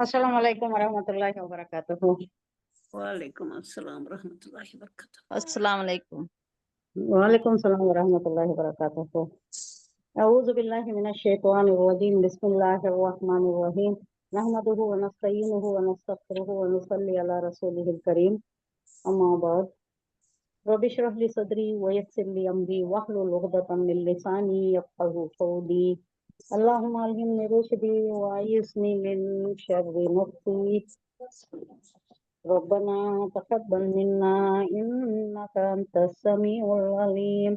अस्सलाम वालेकुम वरहमतुल्लाहि वबरकातुहू। वालेकुम अस्सलाम रहमतुल्लाहि वबरकातुहू। अस्सलाम वालेकुम। वालेकुम सलाम वरहमतुल्लाहि वबरकातुहू। अऊज़ु बिल्लाहि मिनश शैतानिर रजीम। बिस्मिल्लाहिर रहमानिर रहीम। नहमदुहु व नस्तईनुहु व नस्तगफिरुहु व नुसल्ली अला रसूलिहिल करीम। अम्मा बाद। रब्बि इश्रह ली सदरी व यस्सिर ली अमरी वहलुल उक़दतम मिन लिसानी यफ़क़हू क़ौली। अल्लाहुम्मा अल्हिमनी रुश्दी व अय्यिज़नी मिन शर्रि नफ़्सी। रब्बना तक़ब्बल मिन्ना इन्नका अंतस समीउल अलीम।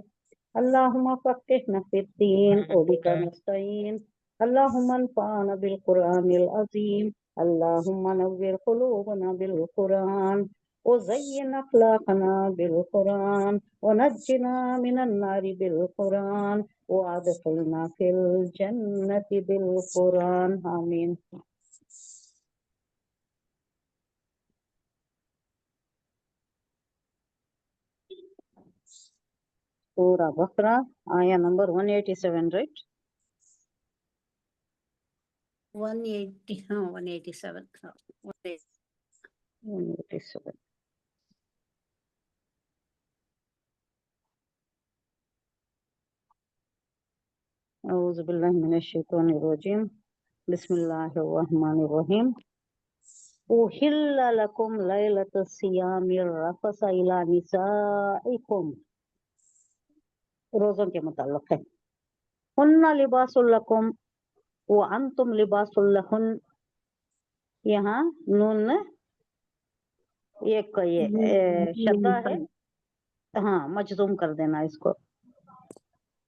अल्लाहुम्मा फ़क़्हिना फ़िद्दीन व बिका नस्तईन। अल्लाहुम्मा अन्फ़अना बिल क़ुरआनिल अज़ीम। अल्लाहुम्मा नव्विर क़ुलूबना बिल क़ुरआन व ज़य्यिन अख़लाक़ना बिल क़ुरआन व नज्जिना मिनन नारि बिल क़ुरआन व अदख़िलना फ़िल जन्नति बिल क़ुरआन। आमीन। सूरा बकरा आया नंबर 187, राइट? 180 हाँ 187 हाँ 187। अऊज़ु बिल्लाहि मिनश शैतानिर रजीम। बिस्मिल्लाहिर रहमानिर रहीम। उहिल्ला लकुम लैलतुस सियामिर रफ़सा इला निसाइकुम। रोज़ों के मुताल्लिक़ है। हुन्ना लिबासुल लकुम व अंतुम लिबासुल लहुन। यहाँ नून एक ये शद्दा है, हाँ मजज़ूम कर देना इसको।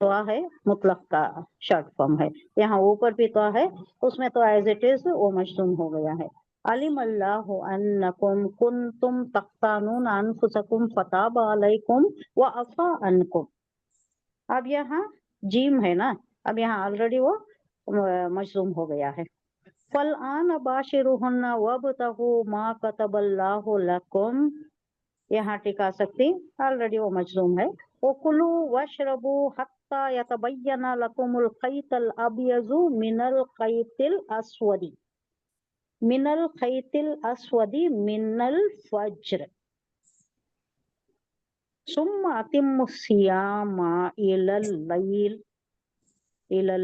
तो है मुतलक का शॉर्ट फॉर्म है। यहाँ ऊपर भी तो है, उसमें तो एज इट इज वो मजज़ूम हो गया है। अलिम अल्लाहु अन्नकुम कुंतुम तख्तानून अनफुसकुम फताब अलैकुम व अफा अन्कुम। अब यहाँ जीम है ना, अब यहाँ ऑलरेडी वो मजज़ूम हो गया है। फल आन बाशिरुहुन्ना वब्तगू मा कतबल्लाहु लकुम। यहाँ टिका सकती, ऑलरेडी वो मजलूम है। वकुलू वशरबू हत्ता यतबय्यना लकुमुल खैतल अबयज़ु मिनल खैतिल अस्वदी मिनल फज्र। सुम्मा अतिम्मुस सियामा इलल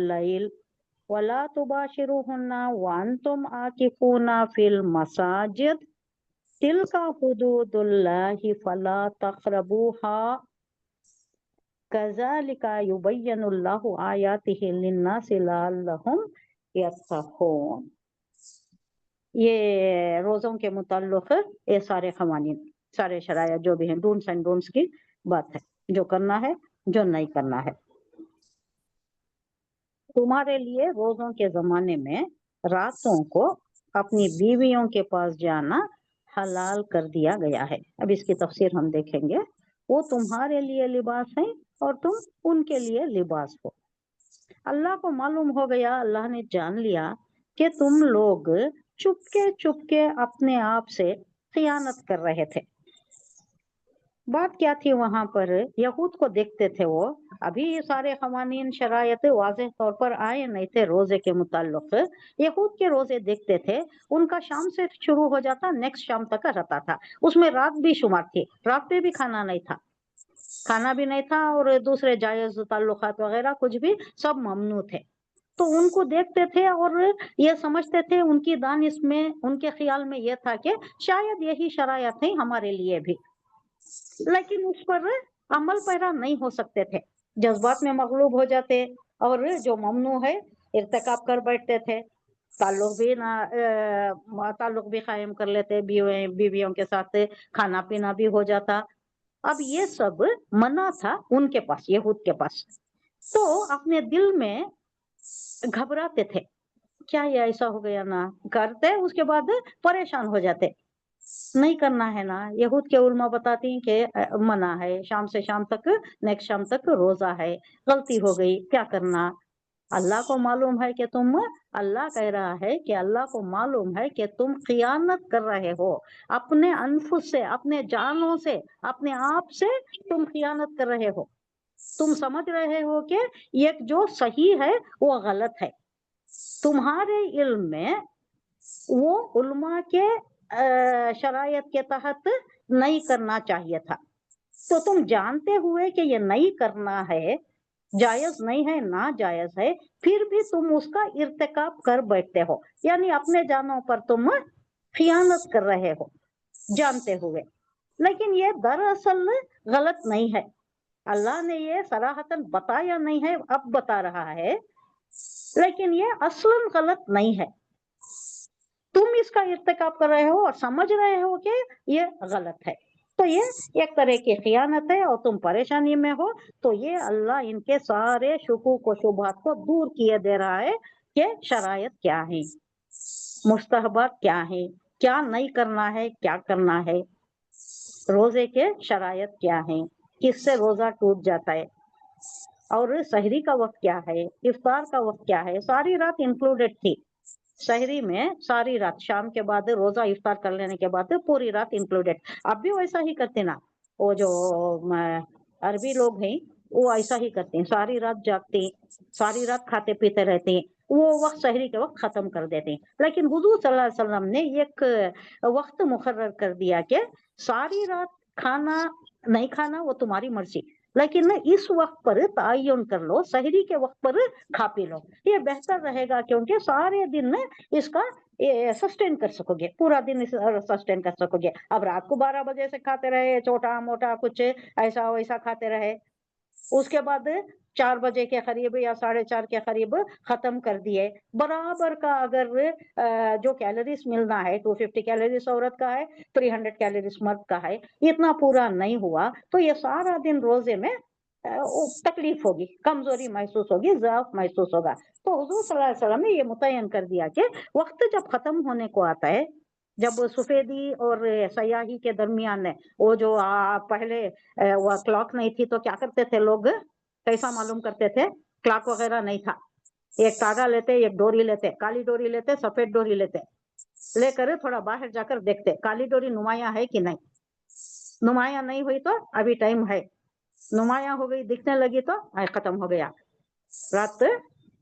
लैल वला तुबाशिरुहुन्ना व अंतुम आकिफूना फिल मसाजिद तिलका हुदूदुल्लाहि फला तक़रबूहा कज़ालिका युबय्यिनुल्लाहु आयातिहि लिन्नासि लअल्लहुम यत्तक़ून। ये रोज़ों के मुताल्लिक़ ये सारे क़वानीन, सारे शराया जो भी हैं, डून्स एंड डोंट्स की बात है, जो करना है जो नहीं करना है। तुम्हारे लिए रोज़ों के ज़माने में रातों को अपनी बीवियों के पास जाना हलाल कर दिया गया है। अब इसकी तफसीर हम देखेंगे। वो तुम्हारे लिए लिबास है और तुम उनके लिए लिबास हो। अल्लाह को मालूम हो गया, अल्लाह ने जान लिया कि तुम लोग चुपके चुपके अपने आप से खियानत कर रहे थे। बात क्या थी वहां पर? यहूद को देखते थे वो, अभी ये सारे क़वानीन शरायत वाज़ेह तौर पर आए नहीं थे रोजे के मुताल्लिक़। यहूद के रोजे देखते थे, उनका शाम से शुरू हो जाता, नेक्स्ट शाम तक रहता था, उसमें रात भी शुमार थी। रात पे भी खाना नहीं था, खाना भी नहीं था, और दूसरे जायज ताल्लुकात वगैरह कुछ भी सब ममनू थे। तो उनको देखते थे और ये समझते थे, उनकी दानिश में, उनके ख्याल में ये था कि शायद यही शरायत है हमारे लिए भी, लेकिन उस पर अमल पैरा नहीं हो सकते थे, जज्बात में मगलूब हो जाते और जो ममनू है इर्तिकाब कर बैठते थे। ताल्लुक भी कायम कर लेते, बीवियों के साथ खाना पीना भी हो जाता। अब ये सब मना था उनके पास, यहूद के पास। तो अपने दिल में घबराते थे, क्या ये ऐसा हो गया ना, करते उसके बाद परेशान हो जाते, नहीं करना है ना। यहूद के उलमा बताती हैं कि मना है, शाम से शाम तक, नेक्स्ट शाम तक रोजा है, गलती हो गई, क्या करना। अल्लाह को मालूम है कि तुम, अल्लाह कह रहा है कि अल्लाह को मालूम है कि तुम खियानत कर रहे हो, अपने अनफुस से, अपने जानों से, अपने आप से तुम खियानत कर रहे हो। तुम समझ रहे हो कि एक जो सही है वो गलत है। तुम्हारे इल्म में वो उलमा के शरायत के तहत नहीं करना चाहिए था। तो तुम जानते हुए कि ये नहीं करना है, जायज नहीं है, ना जायज है, फिर भी तुम उसका इर्तिकाब कर बैठते हो, यानी अपने जानों पर तुम खियानत कर रहे हो जानते हुए। लेकिन ये दरअसल गलत नहीं है, अल्लाह ने ये सराहतन बताया नहीं है, अब बता रहा है, लेकिन ये असलन गलत नहीं है। तुम इसका इर्तिकाब कर रहे हो और समझ रहे हो कि ये गलत है, तो ये एक तरह की खियानत है और तुम परेशानी में हो। तो ये अल्लाह इनके सारे शुकूक व शुबहात को दूर किए दे रहा है कि शरायत क्या है, मुस्तहबात क्या है, क्या नहीं करना है, क्या करना है, रोजे के शरायत क्या है, किससे रोजा टूट जाता है, और सहरी का वक्त क्या है, इफ्तार का वक्त क्या है, सारी रात इंक्लूडेड थी। सहरी में सारी रात, शाम के बाद रोजा इफ्तार कर लेने के बाद पूरी रात इंक्लूडेड। अब भी वैसा ही करते ना, वो जो अरबी लोग हैं वो ऐसा ही करते हैं, सारी रात जागते, सारी रात खाते पीते रहते हैं, वो वक्त सहरी के वक्त खत्म कर देते हैं। लेकिन हुजूर सल्लल्लाहु अलैहि वसल्लम ने एक वक्त मुकर्रर कर दिया कि सारी रात खाना नहीं खाना वो तुम्हारी मर्जी, लेकिन इस वक्त पर तयन कर लो, सहरी के वक्त पर खा पी लो, ये बेहतर रहेगा, क्योंकि सारे दिन इसका सस्टेन कर सकोगे, पूरा दिन सस्टेन कर सकोगे। अब रात को 12 बजे से खाते रहे, छोटा मोटा कुछ ऐसा वैसा खाते रहे, उसके बाद 4 बजे के करीब या 4:30 के करीब खत्म कर दिए, बराबर का अगर जो कैलोरीज मिलना है 250 कैलोरीज औरत का है, 300 कैलोरीज मर्द का है, इतना पूरा नहीं हुआ तो ये सारा दिन रोजे में तकलीफ होगी, कमजोरी महसूस होगी, ज़अफ महसूस होगा। तो हुजूर सल्लल्लाहु अलैहि वसल्लम ने ये मुतय्यन कर दिया कि वक्त जब खत्म होने को आता है, जब सफेदी और सयाही के दरमियान वो जो पहले वो क्लॉक नहीं थी तो क्या करते थे लोग, कैसा मालूम करते थे, क्लॉक वगैरह नहीं था, एक तागा लेते, एक डोरी लेते, काली डोरी लेते, सफेद डोरी लेते, लेकर थोड़ा बाहर जाकर देखते काली डोरी नुमाया है कि नहीं, नुमाया नहीं हुई तो अभी टाइम है, नुमाया हो गई, दिखने लगी तो खत्म हो गया, रात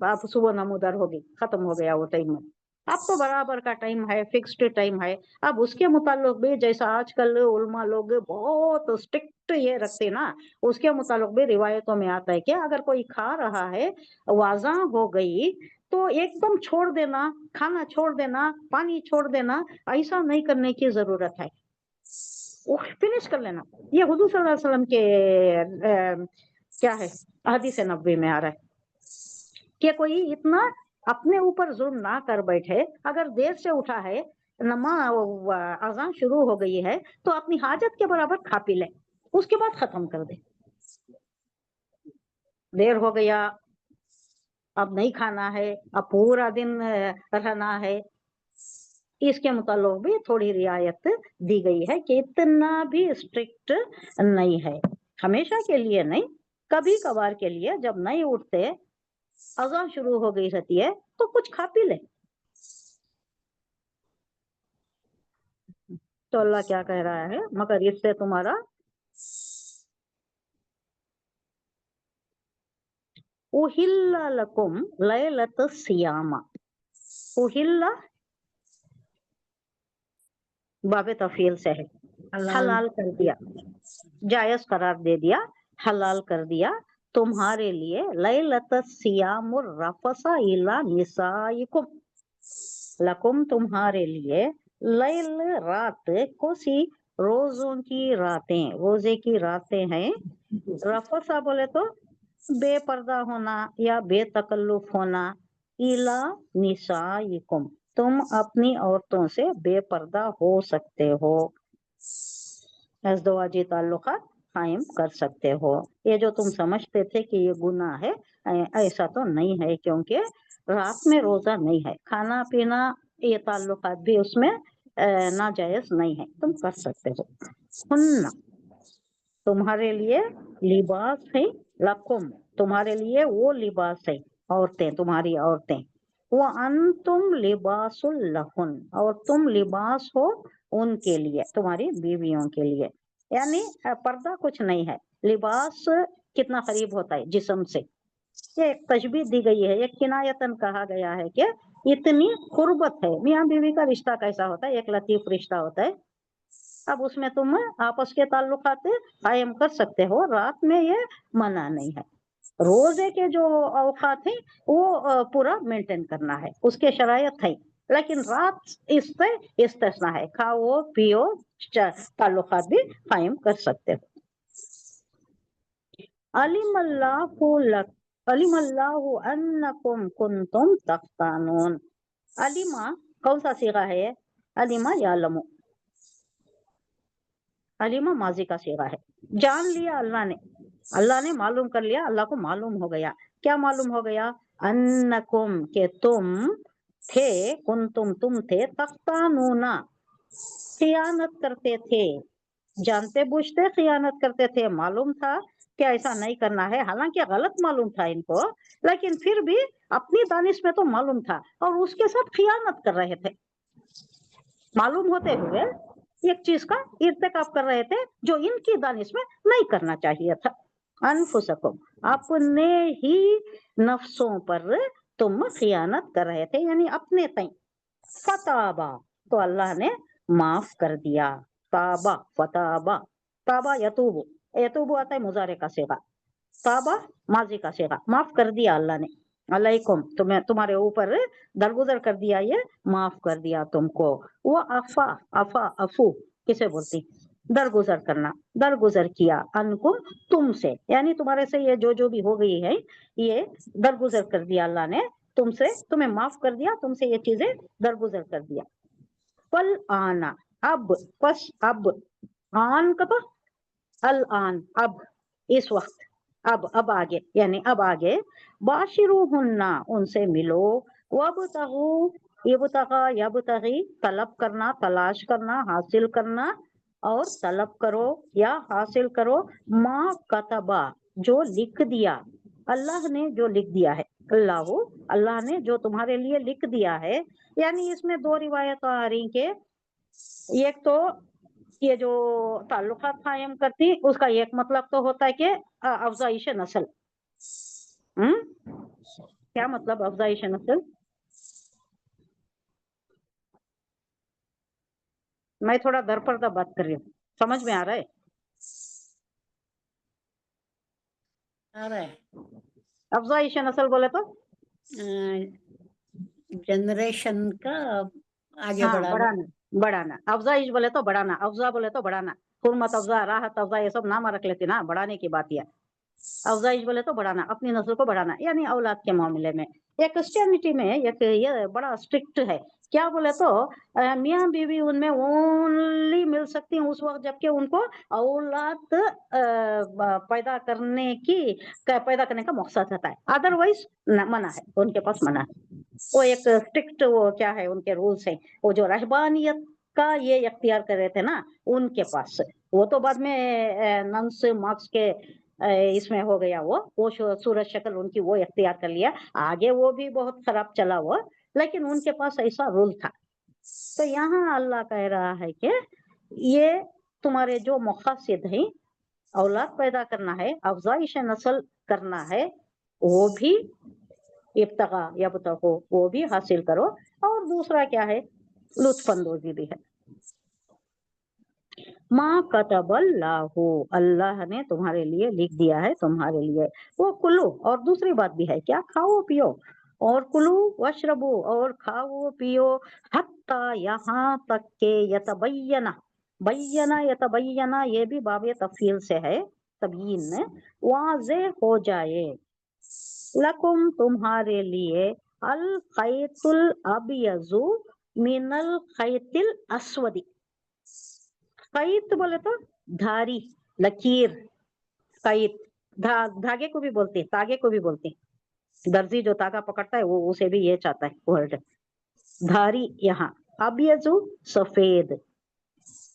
आप सुबह नमूदार होगी, खत्म हो गया वो टाइम में। अब तो बराबर का टाइम है, फिक्स्ड टाइम है। अब उसके मुताल्लिक भी जैसा आजकल उलमा लोग बहुत स्ट्रिक्ट ये रखते ना, उसके मुताल्लिक भी रिवायतों में आता है कि अगर कोई खा रहा है, वाजा हो गई, तो एकदम छोड़ देना, खाना छोड़ देना, पानी छोड़ देना, ऐसा नहीं करने की जरूरत है, वो फिनिश कर लेना। ये हुजूर सल्लल्लाहु अलैहि वसल्लम के क्या है, हदीस नबवी में आ रहा है कि कोई इतना अपने ऊपर जुल्म ना कर बैठे, अगर देर से उठा है, अजान शुरू हो गई है, तो अपनी हाजत के बराबर खा पी ले, उसके बाद खत्म कर दे। देर हो गया, अब नहीं खाना है, अब पूरा दिन रहना है, इसके मुताल्लिक भी थोड़ी रियायत दी गई है कि इतना भी स्ट्रिक्ट नहीं है, हमेशा के लिए नहीं, कभी कभार के लिए जब नहीं उठते, अजान शुरू हो गई रहती है, तो कुछ खा पी ले। तो अल्लाह क्या कह रहा है, मगर इससे तुम्हारा उहिल्ला लकुम लैलत सियामा, उहिल्ला बाबे तफील से है, हलाल कर दिया, जायज करार दे दिया, हलाल कर दिया तुम्हारे लिए, लैलत सियामुर रफसा इला निसाइकुम, लकुम तुम्हारे लिए, लैल रात, कोसी रोजों की रातें, रोजे की रातें हैं, रफसा बोले तो बेपर्दा होना या बेतकल्लुफ होना, इला निसाइकुम, तुम अपनी औरतों से बेपर्दा हो सकते हो, अज़दवाजी ताल्लुकात कायम कर सकते हो। ये जो तुम समझते थे कि ये गुनाह है, ऐसा तो नहीं है, क्योंकि रात में रोजा नहीं है, खाना पीना ये ताल्लुकात भी उसमें नाजायज नहीं है, तुम कर सकते हो। सुन्ना तुम्हारे लिए लिबास है, लकुम तुम्हारे लिए वो लिबास है, औरतें तुम्हारी औरतें, वो अंतुम लिबासुल लहुन, और तुम लिबास हो उनके लिए, तुम्हारी बीवियों के लिए, यानी पर्दा कुछ नहीं है, लिबास कितना करीब होता है जिस्म से, ये एक तशबीह दी गई है, एक किनायतन कहा गया है कि इतनी कुर्बत है। मियाँ बीवी का रिश्ता कैसा होता है, एक लतीफ रिश्ता होता है। अब उसमें तुम आपस के ताल्लुकात कायम कर सकते हो, रात में ये मना नहीं है। रोजे के जो औकात हैं वो पूरा मेंटेन करना है, उसके शरायत है, लेकिन रात इससे इस्तिस्ना है, खाओ पियो ताल्लुकात भी कायम कर सकते हो। अलिमल्लाहु अन्नकुम कुंतुम तख्तानून। अलिमा कौन सा सीगा है ये? अलिमा यालमु, अलिमा माजी का सीगा है। जान लिया अल्लाह ने मालूम कर लिया, अल्लाह को मालूम हो गया। क्या मालूम हो गया? अन्नकुम, के तुम थे, कुंतुम तुम थे, तख्तानूना खियानत करते थे, जानते बूझते खियानत करते थे। मालूम था कि ऐसा नहीं करना है, हालांकि गलत मालूम था इनको, लेकिन फिर भी अपनी दानिश में तो मालूम था और उसके साथ खियानत कर रहे थे। मालूम होते हुए एक चीज का इर्तिकाब कर रहे थे जो इनकी दानिश में नहीं करना चाहिए था। अनफुसकुम, अपने ही नफ्सों पर तुम खियानत कर रहे थे, यानी अपने तय। फताबा, तो अल्लाह ने माफ कर दिया। ताबा, फताबा, ताबा यतूबु, यतूबु आता है मुजारे का सेगा, ताबा माजी का सेगा, माफ कर दिया अल्लाह ने। अलैकुम, तुम्हारे ऊपर दरगुजर कर दिया, ये माफ कर दिया तुमको। वो अफा, अफा अफू किसे बोलती? दरगुजर करना, दरगुजर किया। अनकुम, तुमसे, यानी तुम्हारे से ये जो भी हो गई है, ये दरगुजर कर दिया अल्लाह ने तुमसे, तुम्हें माफ कर दिया, तुमसे ये चीजें दरगुजर कर दिया। फल आना, अब, बस अब, आन का तो अल आन, अब, इस वक्त, अब आगे, यानी अब आगे। बाशिरूहुन्ना, उनसे मिलो। वबतगू, यबतगा यबतगी, तलब करना, तलाश करना, हासिल करना, और तलब करो या हासिल करो। माँ कतबा, जो लिख दिया, अल्लाह ने जो लिख दिया है। अल्लाह ने जो तुम्हारे लिए लिख दिया है। यानी इसमें दो रिवायत आ रही के, एक तो ये जो ताल्लुकात कायम करती, उसका एक मतलब तो होता है कि अफजाइश नस्ल। क्या मतलब अफजाइश नस्ल? मैं थोड़ा दर पर्दा बात कर रही हूँ, समझ में आ रहा है? आ रहा है। अफजाइश नस्ल बोले तो जनरेशन का आगे हाँ, बढ़ाना। बढ़ाना, बढ़ाना। अफजाइश बोले तो बढ़ाना, अफजा बोले तो बढ़ाना। हुर्मत अफजा, राहत अफजा, ये सब नाम रख लेते ना, बढ़ाने की बात है। अफजाइश बोले तो बढ़ाना, अपनी नस्ल को बढ़ाना, यानी औलाद के मामले में। ये क्रिश्चियनिटी में एक ये बड़ा स्ट्रिक्ट है। क्या बोले तो मियाँ बीवी उनमें ओनली मिल सकती हैं उस वक्त जबकि उनको औलाद पैदा करने का मकसद रहता है, अदरवाइज मना है, उनके पास मना है। वो एक स्ट्रिक्ट, वो क्या है, उनके रूल्स हैं। वो जो रहबानियत का ये इख्तियार कर रहे थे ना उनके पास, वो तो बाद में नंस मार्क्स के इसमें हो गया, वो सूरत शक्ल उनकी वो इख्तियार कर लिया। आगे वो भी बहुत खराब चला वो, लेकिन उनके पास ऐसा रूल था। तो यहाँ अल्लाह कह रहा है कि ये तुम्हारे जो मकसद है, औलाद पैदा करना है, अफजाइश नस्ल करना है, वो भी इब्तगा यब्तगू, वो भी हासिल करो। और दूसरा क्या है? लुत्फअंदोजी भी है। माँ कतबल्लाहु, अल्लाह ने तुम्हारे लिए लिख दिया है, तुम्हारे लिए। वो कुलू, और दूसरी बात भी है, क्या? खाओ पियो। और कुलू वशरबू, और खाओ पियो। हत्ता, यहाँ तक के, यतबय्यना, बय्यना यतबय्यना, ये भी बाबे तफसील से है, तबयीन में वाज़े हो जाए। लकुम, तुम्हारे लिए, अल खैतुल अबयजु मिनल खैतिल अस्वदी। खैत बोले तो धारी, लकीर, खैत। धागे को भी बोलते हैं, तागे को भी बोलते हैं। दर्जी जो तागा पकड़ता है वो उसे भी ये चाहता है वर्ड, धारी। यहाँ अबयजु, सफेद,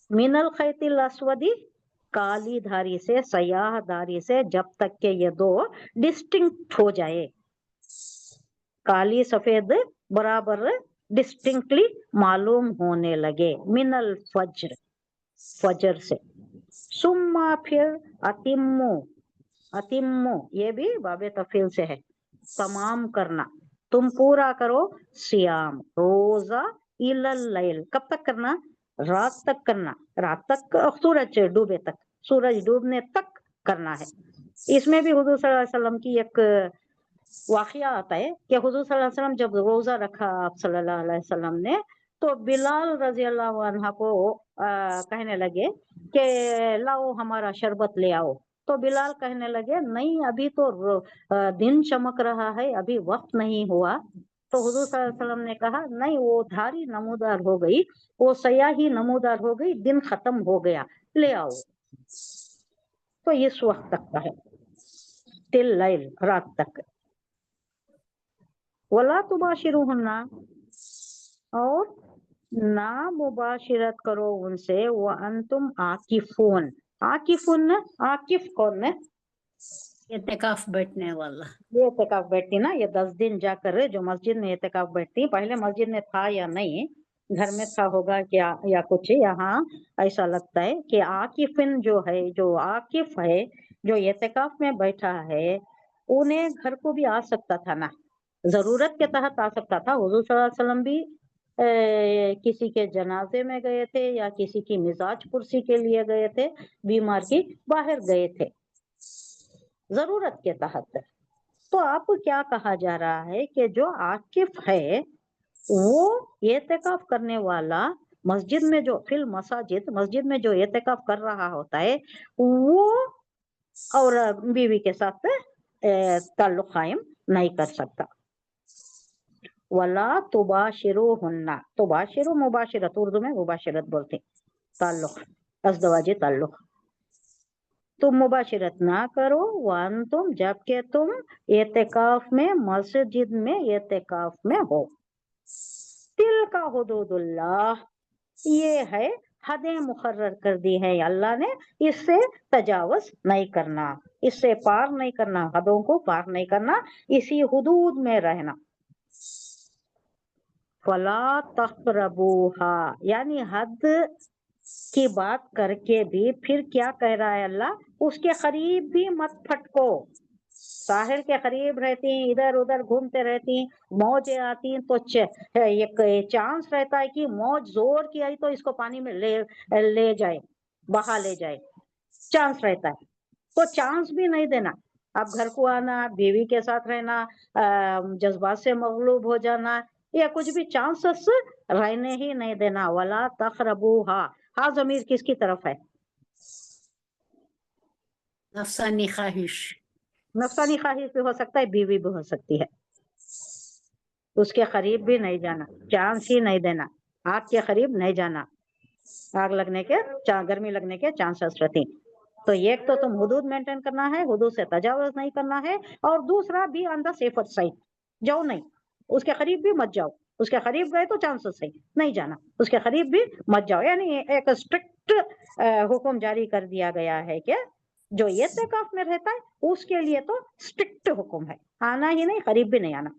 मिनल खैतिल अस्वदी, काली धारी से, सयाह धारी से, जब तक के ये दो डिस्टिंक्ट हो जाए, काली सफेद बराबर डिस्टिंक्टली मालूम होने लगे। मिनल फज्र, फजर से। सुम्मा, फिर, अतिम्मु, अतिम्मु, ये भी बाबे तफील से है। तमाम करना, तुम पूरा करो सियाम रोजा इलल लैल, कब तक करना? रात तक करना, रात तक सूरज डूबे तक, सूरज डूबने तक करना है। इसमें भी हुजूर सल्लल्लाहु अलैहि वसल्लम की एक वाकया आता है कि हुजूर सल्लल्लाहु अलैहि वसल्लम जब रोजा रखा आप सल्लल्लाहु अलैहि वसल्लम ने, तो बिलाल रजी अल्लाह अन्हा को कहने लगे कि लाओ हमारा शरबत ले आओ। तो बिलाल कहने लगे नहीं, अभी तो दिन चमक रहा है, अभी वक्त नहीं हुआ। तो हुजूर सल्लल्लाहु अलैहि वसल्लम ने कहा नहीं, वो धारी नमूदार हो गई, वो सयाही नमूदार हो गई, दिन खत्म हो गया, ले आओ। तो इस वक्त तक का है, तिल लैल, रात तक। वला तुबाशिरुहुन्ना, और ना मुबाशिरत करो उनसे, वो अंतुम आकिफून। आकिफून, आकिफ कौन है? एतकाफ बैठने वाला। ये एतकाफ बैठती ना, ये 10 दिन जाकर जो मस्जिद में एतकाफ बैठती, पहले मस्जिद में था या नहीं, घर में था होगा क्या या कुछ, यहाँ ऐसा लगता है कि आकिफिन जो है, जो आकिफ है, जो एतकाफ में बैठा है, उन्हें घर को भी आ सकता था ना, जरूरत के तहत आ सकता था। हुजूर सल्लल्लाहु अलैहि वसल्लम भी किसी के जनाजे में गए थे या किसी की मिजाज कुर्सी के लिए गए थे, बीमार की बाहर गए थे, जरूरत के तहत। तो आपको क्या कहा जा रहा है कि जो आकिफ है वो एतकाफ करने वाला, मस्जिद में जो फिल मसाजिद, मस्जिद में जो एतकाफ कर रहा होता है, वो और बीवी के साथ ताल्लुक कायम नहीं कर सकता। वला तुबाशिरुहुन्ना, तुबाशिरु मुबाशिरत, उर्दू में मुबाशिरत बोलते, ताल्लुक, अज़दवाजी ताल्लुक। तुम मुबाशिरत ना करो, वन तुम, जबकि तुम एतकाफ में, मस्जिद में एतकाफ में हो। तिल का हुदूदुल्लाह, ये है हदें मुकर्रर कर दी है अल्लाह ने, इससे तजावज नहीं करना, इससे पार नहीं करना, हदों को पार नहीं करना, इसी हुदूद में रहना। फला तक़रबूहा, यानी हद की बात करके भी फिर क्या कह रहा है अल्लाह, उसके करीब भी मत फटको। साहिल के करीब रहती, इधर उधर घूमते रहती, मौजें आती तो एक चांस रहता है कि मौज जोर की आई तो इसको पानी में ले जाए, बहा ले जाए, चांस रहता है। तो चांस भी नहीं देना। अब घर को आना, बीवी के साथ रहना, जज्बात से मगलूब हो जाना, या कुछ भी चांसेस रहने ही नहीं देना। वला तक़रबूहा, हा जमीर किसकी तरफ है? नफसानी ख्वाहिश। नफसानी ख्वाहिश भी हो सकता है, बीवी भी हो सकती है। उसके करीब भी नहीं जाना, चांस ही नहीं देना, आग के करीब नहीं जाना, आग लगने के, गर्मी लगने के चांसेस रहती। तो एक तो तुम हुदूद मेंटेन करना है, हुदूद से तजावुज नहीं करना है, और दूसरा भी ऑन द सेफर साइड, जाओ नहीं, उसके करीब भी मत जाओ, उसके करीब गए तो चांसेस है नहीं जाना, उसके करीब भी मत जाओ। यानी एक स्ट्रिक्ट हुक्म जारी कर दिया गया है कि जो एतकाफ में रहता है उसके लिए तो स्ट्रिक्ट हुक्म है, आना ही नहीं, करीब भी नहीं आना।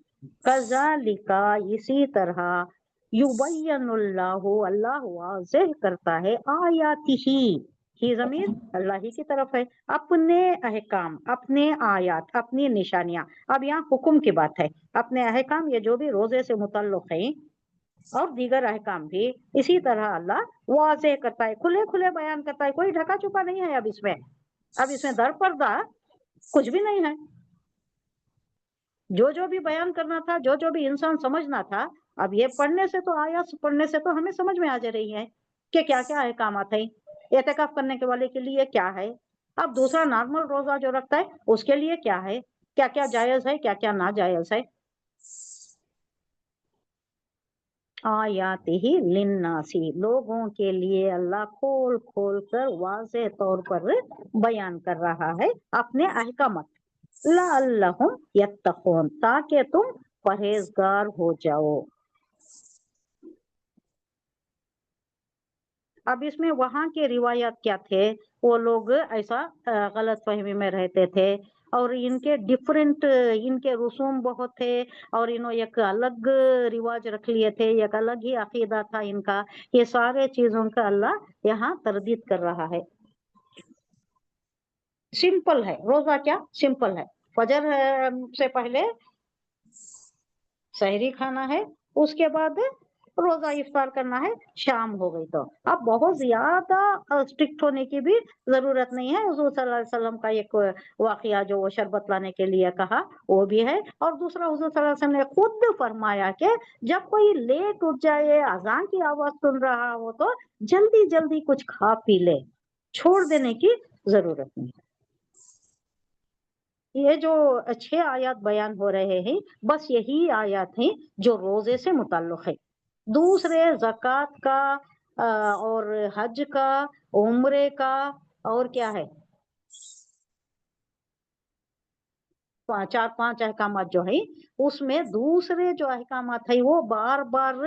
कज़ालिका, इसी तरह, युबय्यिनुल्लाहु, अल्लाह वाज़ेह करता है, आयातिही, ही ज़मीर अल्लाह ही की तरफ है, अपने अहकाम, अपने आयात, अपनी निशानियां। अब यहाँ हुक्म की बात है, अपने अहकाम, ये जो भी रोजे से मुतल्लिक़ है और दीगर अहकाम भी इसी तरह अल्लाह वाज़ेह करता है, खुले खुले बयान करता है, कोई ढका छुपा नहीं है। अब इसमें दरपर्दा कुछ भी नहीं है। जो भी बयान करना था, जो भी इंसान समझना था, अब ये पढ़ने से तो, आयत पढ़ने से तो हमें समझ में आ जा रही है कि क्या क्या अहकामात है, एतकाफ करने के वाले के लिए क्या है, अब दूसरा नॉर्मल रोजा जो रखता है उसके लिए क्या है, क्या क्या जायज है, क्या क्या ना जायज है। आयातिही लिन्नासी, लोगों के लिए अल्लाह खोल खोल कर वाज़ेह तौर पर बयान कर रहा है अपने अहकामात, लअल्लहुम यत्तक़ून, ताकि तुम परहेजगार हो जाओ। अब इसमें वहां के रिवायत क्या थे, वो लोग ऐसा गलत फहमी में रहते थे, और इनके डिफरेंट, इनके रसूम बहुत थे, और इन्होंने एक अलग रिवाज रख लिए थे, एक अलग ही अकीदा था इनका। ये सारे चीजों का अल्लाह यहाँ तरदीद कर रहा है। सिंपल है रोजा, क्या सिंपल है, फजर से पहले सहरी खाना है, उसके बाद रोजा इफ्तार करना है, शाम हो गई तो। अब बहुत ज्यादा स्ट्रिक्ट होने की भी जरूरत नहीं है। हुजूर सल्लल्लाहु अलैहि वसल्लम का एक वाकया जो वो शरबत लाने के लिए कहा वो भी है, और दूसरा हुजूर सल्लल्लाहु अलैहि वसल्लम ने खुद फरमाया कि जब कोई लेट उठ जाए, अजान की आवाज सुन रहा हो तो जल्दी जल्दी कुछ खा पी ले, छोड़ देने की जरूरत नहीं। ये जो 6 आयत बयान हो रहे हैं, बस यही आयत हैं जो रोजे से मुताल्लिक है। दूसरे ज़कात का और हज का, उम्रे का, और क्या है, 4-5 अहकामात जो है, उसमें दूसरे जो अहकामात है वो बार बार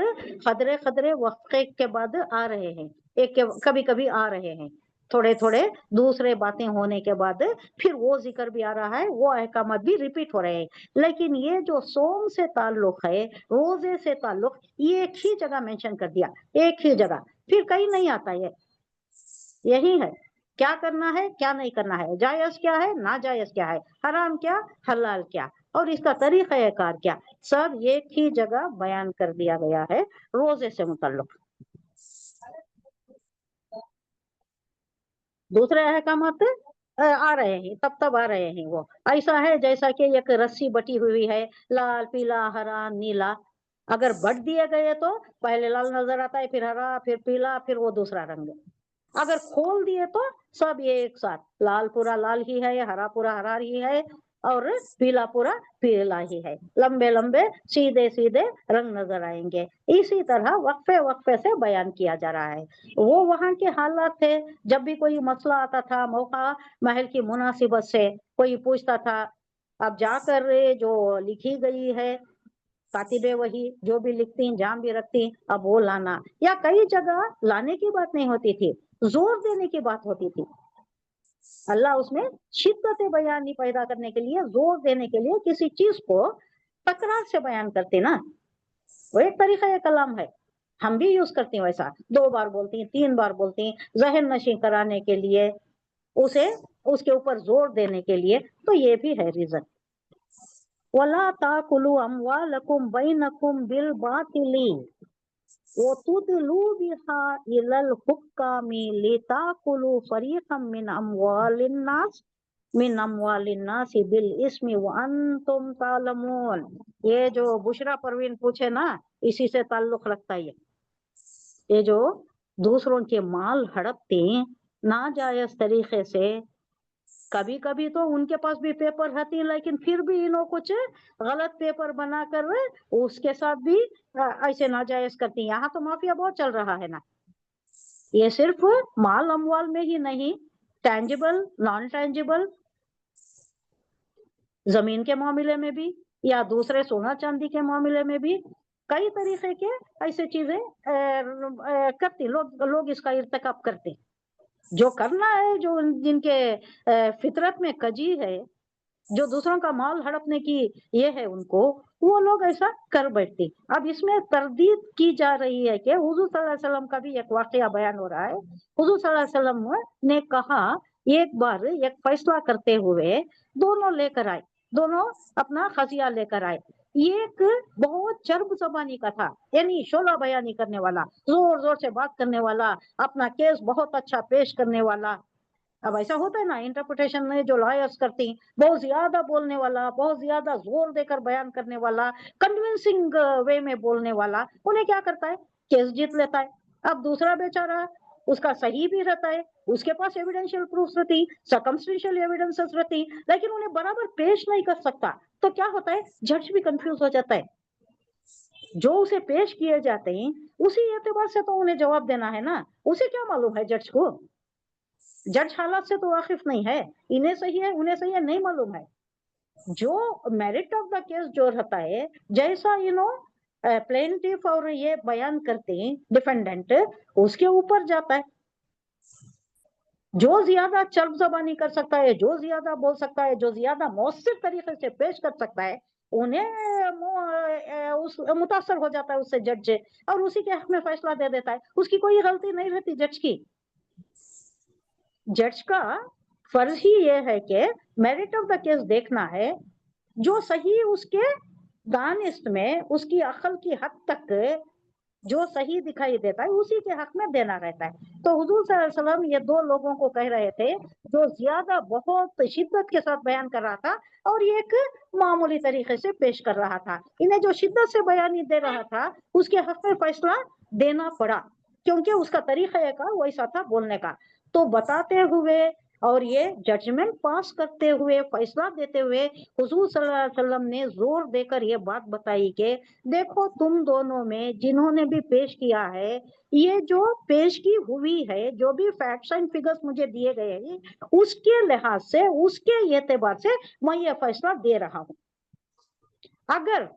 खदरे खदरे वक्फे के बाद आ रहे हैं, एक कभी कभी आ रहे हैं, थोड़े थोड़े दूसरे बातें होने के बाद फिर वो जिक्र भी आ रहा है, वो अहकामात भी रिपीट हो रहे हैं। लेकिन ये जो सोम से ताल्लुक है, रोजे से ताल्लुक, ये एक ही जगह मेंशन कर दिया, एक ही जगह, फिर कहीं नहीं आता। ये यही है, क्या करना है क्या नहीं करना है, जायज क्या है ना जायज क्या है, हराम क्या हलाल क्या, और इसका तरीक़ा कार क्या, सब एक ही जगह बयान कर दिया गया है रोजे से मुताल्लिक। दूसरे अहकामात आ रहे हैं, तब आ रहे हैं। वो ऐसा है जैसा कि एक रस्सी बटी हुई है, लाल पीला हरा नीला, अगर बट दिए गए तो पहले लाल नजर आता है, फिर हरा, फिर पीला, फिर वो दूसरा रंग। अगर खोल दिए तो सब ये एक साथ, लाल पूरा लाल ही है, हरा पूरा हरा ही है, और पीला पूरा पीला ही है, लंबे लंबे सीधे सीधे रंग नजर आएंगे। इसी तरह वक्फे वक्फे से बयान किया जा रहा है। वो वहां के हालात थे, जब भी कोई मसला आता था, मौका महल की मुनासिबत से कोई पूछता था, अब जाकर जो लिखी गई है, कातिबे वही जो भी लिखती जाम भी रखती, अब वो लाना, या कई जगह लाने की बात नहीं होती थी, जोर देने की बात होती थी। अल्लाह उसमें शिद्दत बयानी पैदा करने के लिए, जोर देने के लिए किसी चीज को तकरार से बयान करते ना, वो एक तरीका कलाम है, हम भी यूज करते हैं वैसा, 2 बार बोलती हैं, 3 बार बोलती हैं, जहन नशी कराने के लिए, उसे उसके ऊपर जोर देने के लिए, तो ये भी है रीजन। वला ताकुलु अमवालकुम बैनकुम बिल बातिली वतुदलू बिहा इलल हुक्कामी लिताकुलु फरीक़म मिन अमवालिन नास बिल इस्मी व अंतुम तालमून। ये जो बुशरा परवीन पूछे ना, इसी से ताल्लुक रखता है। ये जो दूसरों के माल हड़पते नाजायज तरीके से, कभी कभी तो उनके पास भी पेपर रहती, लेकिन फिर भी इन्हों कुछ गलत पेपर बनाकर उसके साथ भी ऐसे नाजायज करती। यहाँ तो माफिया बहुत चल रहा है ना। ये सिर्फ माल अमवाल में ही नहीं, टेंजिबल नॉन टेंजिबल जमीन के मामले में भी, या दूसरे सोना चांदी के मामले में भी, कई तरीके के ऐसे चीजें करती लोग इसका इर्तिकाब करते। जो करना है, जो जिनके फितरत में कजी है, जो दूसरों का माल हड़पने की ये है उनको, वो लोग ऐसा कर बैठते। अब इसमें तरदीद की जा रही है कि हुजूर सल्लल्लाहु अलैहि वसल्लम का भी एक वाकया बयान हो रहा है। हुजूर सल्लल्लाहु अलैहि वसल्लम ने कहा, एक बार एक फैसला करते हुए दोनों लेकर आए, दोनों अपना खजिया लेकर आए। एक बहुत चर्ब जबानी का था, यानी शोला बयानी करने वाला, जोर जोर से बात करने वाला, अपना केस बहुत अच्छा पेश करने वाला। अब ऐसा होता है ना इंटरप्रिटेशन में, जो लॉयर्स करती हैं, बहुत ज्यादा बोलने वाला, बहुत ज्यादा जोर देकर बयान करने वाला, कन्विंसिंग वे में बोलने वाला, उन्हें क्या करता है, केस जीत लेता है। अब दूसरा बेचारा, उसका सही भी रहता है, उसके पास एविडेंशियल प्रूफ रहती, सर्कमस्टेंशियल एविडेंसेस रहती, लेकिन उन्हें बराबर पेश नहीं कर सकता, तो क्या होता है, जज भी कंफ्यूज हो जाता है। जो उसे पेश किए जाते हैं उसी एतबार से तो उन्हें जवाब देना है ना, उसे क्या मालूम है जज को, जज हालात से तो वाकिफ नहीं है, इन्हें सही है उन्हें सही है नहीं मालूम है। जो मेरिट ऑफ द केस जो रहता है, जैसा प्लेंटिफ और ये बयान करते हैं डिफेंडेंट, उसके ऊपर जाता है। जो ज्यादा चर्ब जबानी कर सकता है, जो ज्यादा बोल सकता है, जो ज्यादा मौसर तरीके से पेश कर सकता है, उन्हें उस मुतासर हो जाता है उससे जज, और उसी के हक में फैसला दे देता है। उसकी कोई गलती नहीं रहती जज की। जज का फर्ज ही ये है कि मेरिट ऑफ द केस देखना है, जो सही उसके दानिश में उसकी अकल की हद तक जो सही दिखाई देता है उसी के हक में देना रहता है। तो हुजूर सल्लल्लाहु अलैहि वसल्लम ये दो लोगों को कह रहे थे जो ज्यादा बहुत शिद्दत के साथ बयान कर रहा था और ये एक मामूली तरीके से पेश कर रहा था। इन्हें जो शिद्दत से बयानी दे रहा था उसके हक में फैसला देना पड़ा क्योंकि उसका तरीका का वैसा था बोलने का। तो बताते हुए और ये जजमेंट पास करते हुए फैसला देते हुए हुजूर सल्लल्लाहु अलैहि वसल्लम ने जोर देकर ये बात बताई कि देखो तुम दोनों में जिन्होंने भी पेश किया है, ये जो पेश की हुई है, जो भी फैक्ट्स एंड फिगर्स मुझे दिए गए हैं, उसके लिहाज से, उसके एतबार से मैं ये फैसला दे रहा हूं। अगर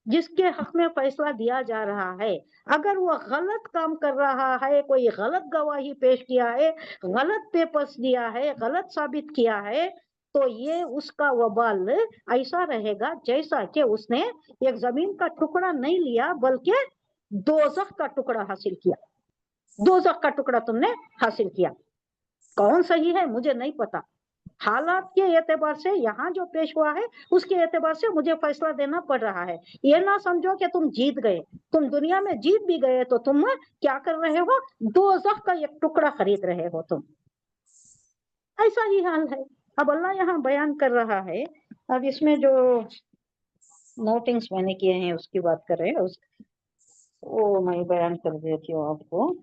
जिसके हक में फैसला दिया जा रहा है अगर वो गलत काम कर रहा है, कोई गलत गवाही पेश किया है, गलत पेपर्स दिया है, गलत साबित किया है, तो ये उसका वबाल ऐसा रहेगा जैसा कि उसने एक जमीन का टुकड़ा नहीं लिया बल्कि दोजख का टुकड़ा हासिल किया। दोजख का टुकड़ा तुमने हासिल किया। कौन सही है मुझे नहीं पता, हालात के एतबार से यहाँ जो पेश हुआ है उसके एतबार से मुझे फैसला देना पड़ रहा है। ये ना समझो कि तुम जीत गए, तुम दुनिया में जीत भी गए तो तुम क्या कर रहे हो, दोज़ख का एक टुकड़ा खरीद रहे हो तुम। ऐसा ही हाल है। अब अल्लाह यहाँ बयान कर रहा है। अब इसमें जो नोटिंग्स मैंने किए हैं उसकी बात कर रहे हैं, वो मैं बयान कर देती हूँ आपको।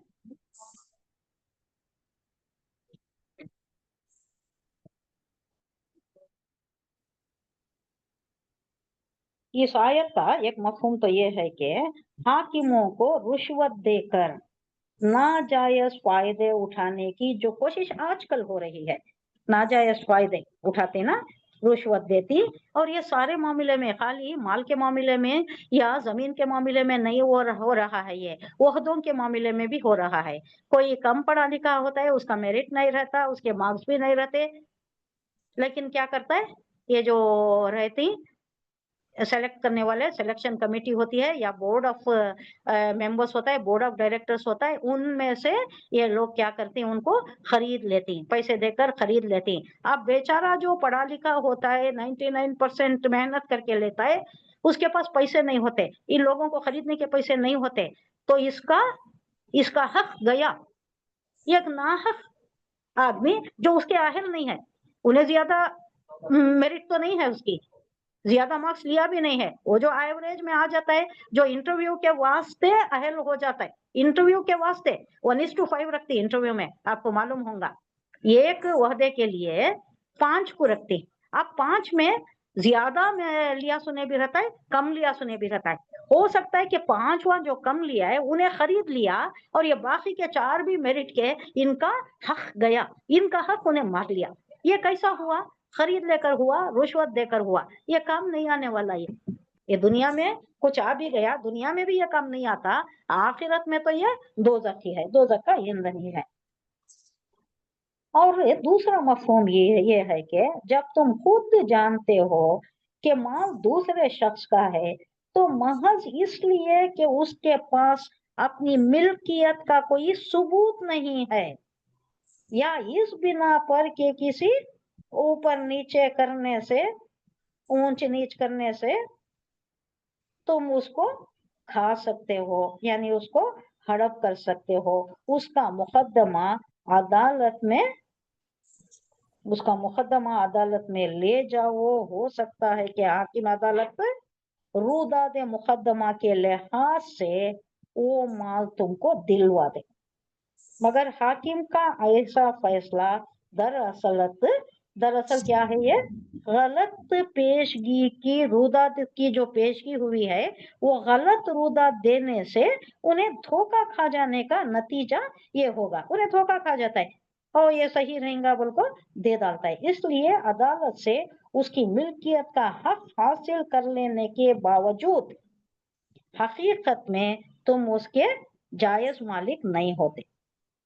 इस आयत का एक मफहूम तो ये है कि हाकिमों को रुश्वत देकर नाजायज फायदे उठाने की जो कोशिश आजकल हो रही है, नाजायज फायदे उठाते ना, रुश्वत देती, और ये सारे मामले में, खाली माल के मामले में या जमीन के मामले में नहीं हो रहा है, ये ओहदों के मामले में भी हो रहा है। कोई कम पढ़ा लिखा होता है, उसका मेरिट नहीं रहता, उसके मार्क्स भी नहीं रहते, लेकिन क्या करता है, ये जो रहती सेलेक्ट करने वाले सिलेक्शन कमेटी होती है या बोर्ड ऑफ मेंबर्स होता है, बोर्ड ऑफ डायरेक्टर्स होता है, उनमें से ये लोग क्या करते हैं, उनको खरीद लेती हैं, पैसे देकर खरीद लेती हैं। अब बेचारा जो पढ़ा लिखा होता है 99% मेहनत करके लेता है, उसके पास पैसे नहीं होते, इन लोगों को खरीदने के पैसे नहीं होते, तो इसका हक गया। एक नाहक आदमी जो उसके अहल नहीं है, उन्हें ज्यादा मेरिट तो नहीं है, उसकी ज्यादा मार्क्स लिया भी नहीं है, वो जो एवरेज में आ जाता है, जो इंटरव्यू के वास्ते अहल हो जाता है, इंटरव्यू के वास्ते 1:5 रखती इंटरव्यू में, आपको मालूम होगा, एक ओहदे के लिए 5 को रखती। अब 5 में ज्यादा में लिया सुने भी रहता है, कम लिया सुने भी रहता है। हो सकता है कि 5वां जो कम लिया है उन्हें खरीद लिया और ये बाकी के 4 भी मेरिट के, इनका हक गया, इनका हक उन्हें मार लिया। ये कैसा हुआ, खरीद लेकर हुआ, रुश्वत देकर हुआ। ये काम नहीं आने वाला, ये दुनिया में कुछ आ भी गया, दुनिया में भी ये काम नहीं आता, आखिरत में तो ये दोज़ख ही है, दोज़ख का ईंधन ही है। और दूसरा मफहूम ये है कि जब तुम खुद जानते हो कि माल दूसरे शख्स का है, तो महज इसलिए कि उसके पास अपनी मिल्कियत का कोई सबूत नहीं है, या इस बिना पर कि किसी ऊपर नीचे करने से, ऊंच नीच करने से तुम उसको खा सकते हो, यानी उसको हड़प कर सकते हो, उसका मुकदमा अदालत में, उसका मुकदमा अदालत में ले जाओ। हो सकता है कि हाकिम अदालत रूदाद मुकदमा के लिहाज से वो माल तुमको दिलवा दे, मगर हाकिम का ऐसा फैसला दरअसल क्या है, ये गलत पेशगी की, रुदाद की जो पेशगी हुई है वो गलत रुदाद देने से उन्हें धोखा खा जाने का नतीजा ये होगा, उन्हें धोखा खा जाता है और ये सही रहेगा बोल को दे डालता है। इसलिए अदालत से उसकी मिल्कियत का हक हासिल कर लेने के बावजूद हकीकत में तुम उसके जायज मालिक नहीं होते,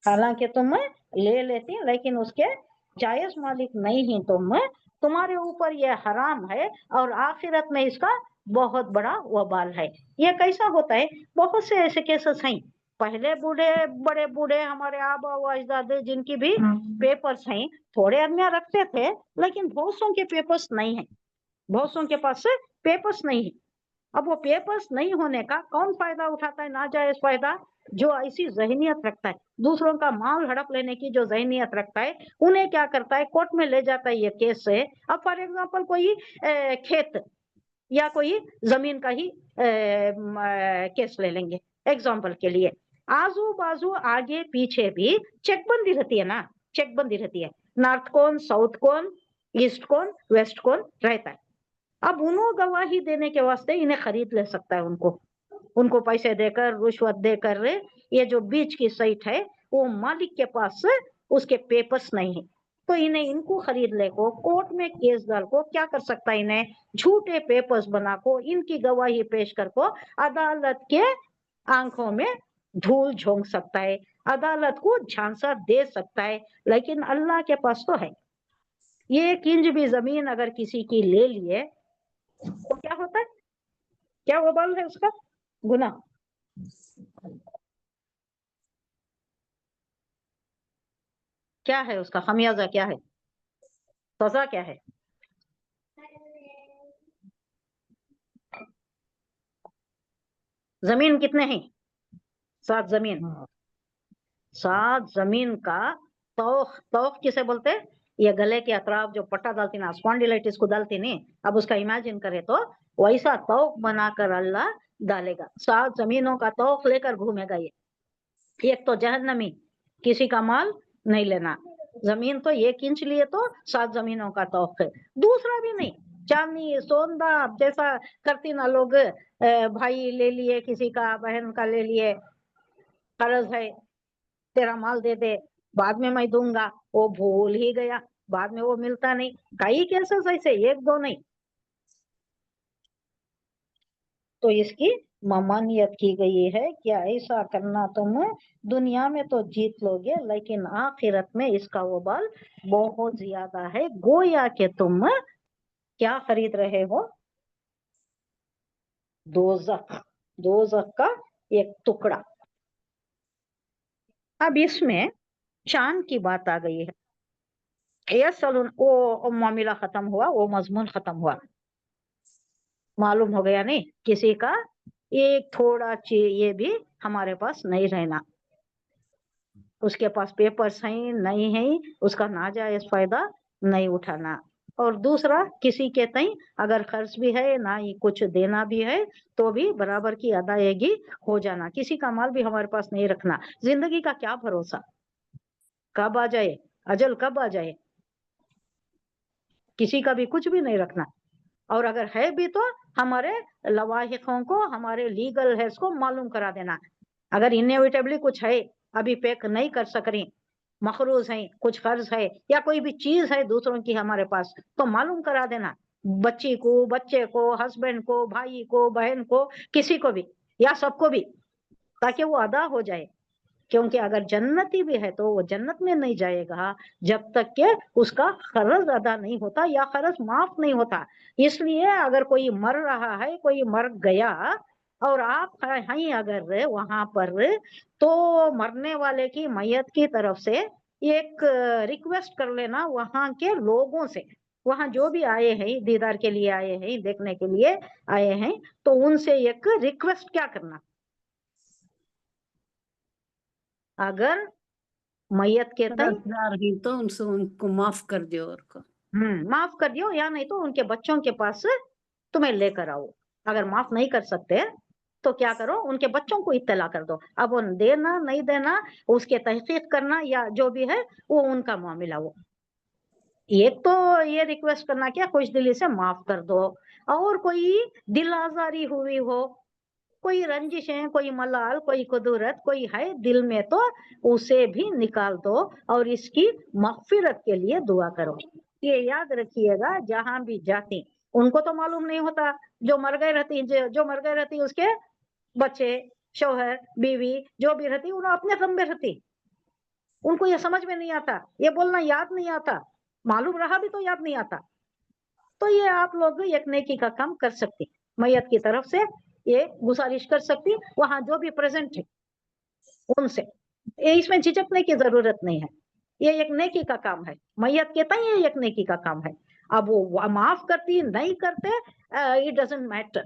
हालांकि तुम ले लेती लेकिन उसके जायज मालिक नहीं ही तुम, तुम्हारे ऊपर ये हराम है और आखिरत में इसका बहुत बड़ा वबाल है। ये कैसा होता है, बहुत से ऐसे केसेस हैं, पहले बड़े बूढ़े हमारे आबा व अजदाद जिनकी भी पेपर्स हैं, थोड़े आदमी रखते थे, लेकिन बहुत सौ के पेपर्स नहीं है, बहुत सौ के पास पेपर्स नहीं है। अब वो पेपर्स नहीं होने का कौन फायदा उठाता है, नाजायज फायदा? जो ऐसी जहनीत रखता है, दूसरों का माल हड़प लेने की जो जहनीत रखता है, उन्हें क्या करता है, कोर्ट में ले जाता है ये केस से। अब फॉर एग्जाम्पल कोई खेत या कोई जमीन का ही केस ले लेंगे एग्जाम्पल के लिए, आजू बाजू आगे पीछे भी चेकबंदी रहती है ना, चेकबंदी रहती है, नॉर्थ कौन, साउथ कौन, ईस्ट कौन, वेस्ट कौन रहता है। अब उन्हों गवाही देने के वास्ते इन्हें खरीद ले सकता है, उनको पैसे देकर, रिश्वत देकर। ये जो बीच की साइट है वो मालिक के पास उसके पेपर्स नहीं है, तो इन्हें इनको खरीद ले को कोर्ट में केस डाल को क्या कर सकता है, इन्हें झूठे पेपर्स बना को इनकी गवाही पेश कर को अदालत के आंखों में धूल झोंक सकता है, अदालत को झांसा दे सकता है। लेकिन अल्लाह के पास तो है, ये एक इंच भी जमीन अगर किसी की ले लिए तो क्या होता है, क्या वबाल है उसका, गुनाह। क्या है उसका खमियाजा, क्या है, सजा क्या है? जमीन कितने हैं? 7 जमीन। 7 जमीन का तौख, तौख किसे बोलते हैं? ये गले के अतराफ जो पट्टा डालती ना, स्पॉन्डिलाइटिस को डालती नहीं, अब उसका इमेजिन करे तो वैसा तौख बनाकर अल्लाह डालेगा। 7 जमीनों का तौख लेकर घूमेगा ये। एक तो जहन्नमी, किसी का माल नहीं लेना, जमीन तो 1 इंच लिए तो 7 जमीनों का तौख है। दूसरा भी नहीं, चांदी सोना जैसा करती ना लोग, भाई ले लिए किसी का, बहन का ले लिए, कर्ज है, तेरा माल दे दे, बाद में मैं दूंगा, वो भूल ही गया, बाद में वो मिलता नहीं। कई केसेस ऐसे, 1-2 नहीं। तो इसकी ममानियत की गई है कि ऐसा करना तुम दुनिया में तो जीत लोगे, लेकिन आखिरत में इसका वबाल बहुत ज्यादा है। गोया कि तुम क्या खरीद रहे हो, दोजख, दोजख का एक टुकड़ा। अब इसमें शान की बात आ गई है, ये सलून वो मामला खत्म हुआ, वो मजमून खत्म हुआ, मालूम हो गया नहीं किसी का एक थोड़ा चीज ये भी हमारे पास नहीं रहना, उसके पास पेपर्स हैं नहीं है, उसका नाजायज फायदा नहीं उठाना। और दूसरा, किसी के तई अगर खर्च भी है ना ही कुछ देना भी है तो भी बराबर की अदायगी हो जाना, किसी का माल भी हमारे पास नहीं रखना। जिंदगी का क्या भरोसा, कब आ जाए अजल, कब आ जाए, किसी का भी कुछ भी नहीं रखना। और अगर है भी तो हमारे लवाहिकों को, हमारे लीगल हेड्स को मालूम करा देना। अगर इनएविटेबली कुछ है, अभी पैक नहीं कर सक रही, मखरूज है, कुछ कर्ज है या कोई भी चीज है दूसरों की हमारे पास, तो मालूम करा देना, बच्ची को, बच्चे को, हस्बैंड को, भाई को, बहन को, किसी को भी या सबको भी, ताकि वो अदा हो जाए। क्योंकि अगर जन्नती भी है तो वो जन्नत में नहीं जाएगा जब तक कि उसका कर्ज अदा नहीं होता या कर्ज माफ नहीं होता। इसलिए अगर कोई मर रहा है, कोई मर गया और आप हैं अगर वहां पर, तो मरने वाले की मैयत की तरफ से एक रिक्वेस्ट कर लेना वहां के लोगों से, वहां जो भी आए हैं, दीदार के लिए आए हैं, देखने के लिए आए हैं, तो उनसे एक रिक्वेस्ट क्या करना, अगर मैयत के तई कर्जदार ही तो उनसे उनको माफ कर दियो और को। माफ कर दियो, या नहीं तो उनके बच्चों के पास तुम्हें लेकर आओ। अगर माफ नहीं कर सकते तो क्या करो, उनके बच्चों को इत्तला कर दो। अब वो देना नहीं देना, उसके तहकीक करना या जो भी है वो उनका मामला। वो एक तो ये रिक्वेस्ट करना क्या, खुश दिली से माफ कर दो। और कोई दिल आजारी हुई हो, कोई रंजिश है, कोई मलाल, कोई कुदरत, कोई है दिल में, तो उसे भी निकाल दो और इसकी मगफिरत के लिए दुआ करो। ये याद रखिएगा, जहां भी जाती, उनको तो मालूम नहीं होता, जो मर गए रहती, जो मर गए रहती उसके बच्चे, शौहर, बीवी जो भी रहती, उन्हें अपने गम में रहती, उनको ये समझ में नहीं आता, ये बोलना याद नहीं आता, मालूम रहा भी तो याद नहीं आता। तो ये आप लोग एक नेकी का काम कर सकते, मैयत की तरफ से ये गुजारिश कर सकती, वहां जो भी प्रेजेंट है उनसे, ये इसमें झिझकने की जरूरत नहीं है, ये एक नेकी का काम है, मैयत के तय ये एक नेकी का काम है। अब वो माफ करती नहीं करते, इट डजंट मैटर,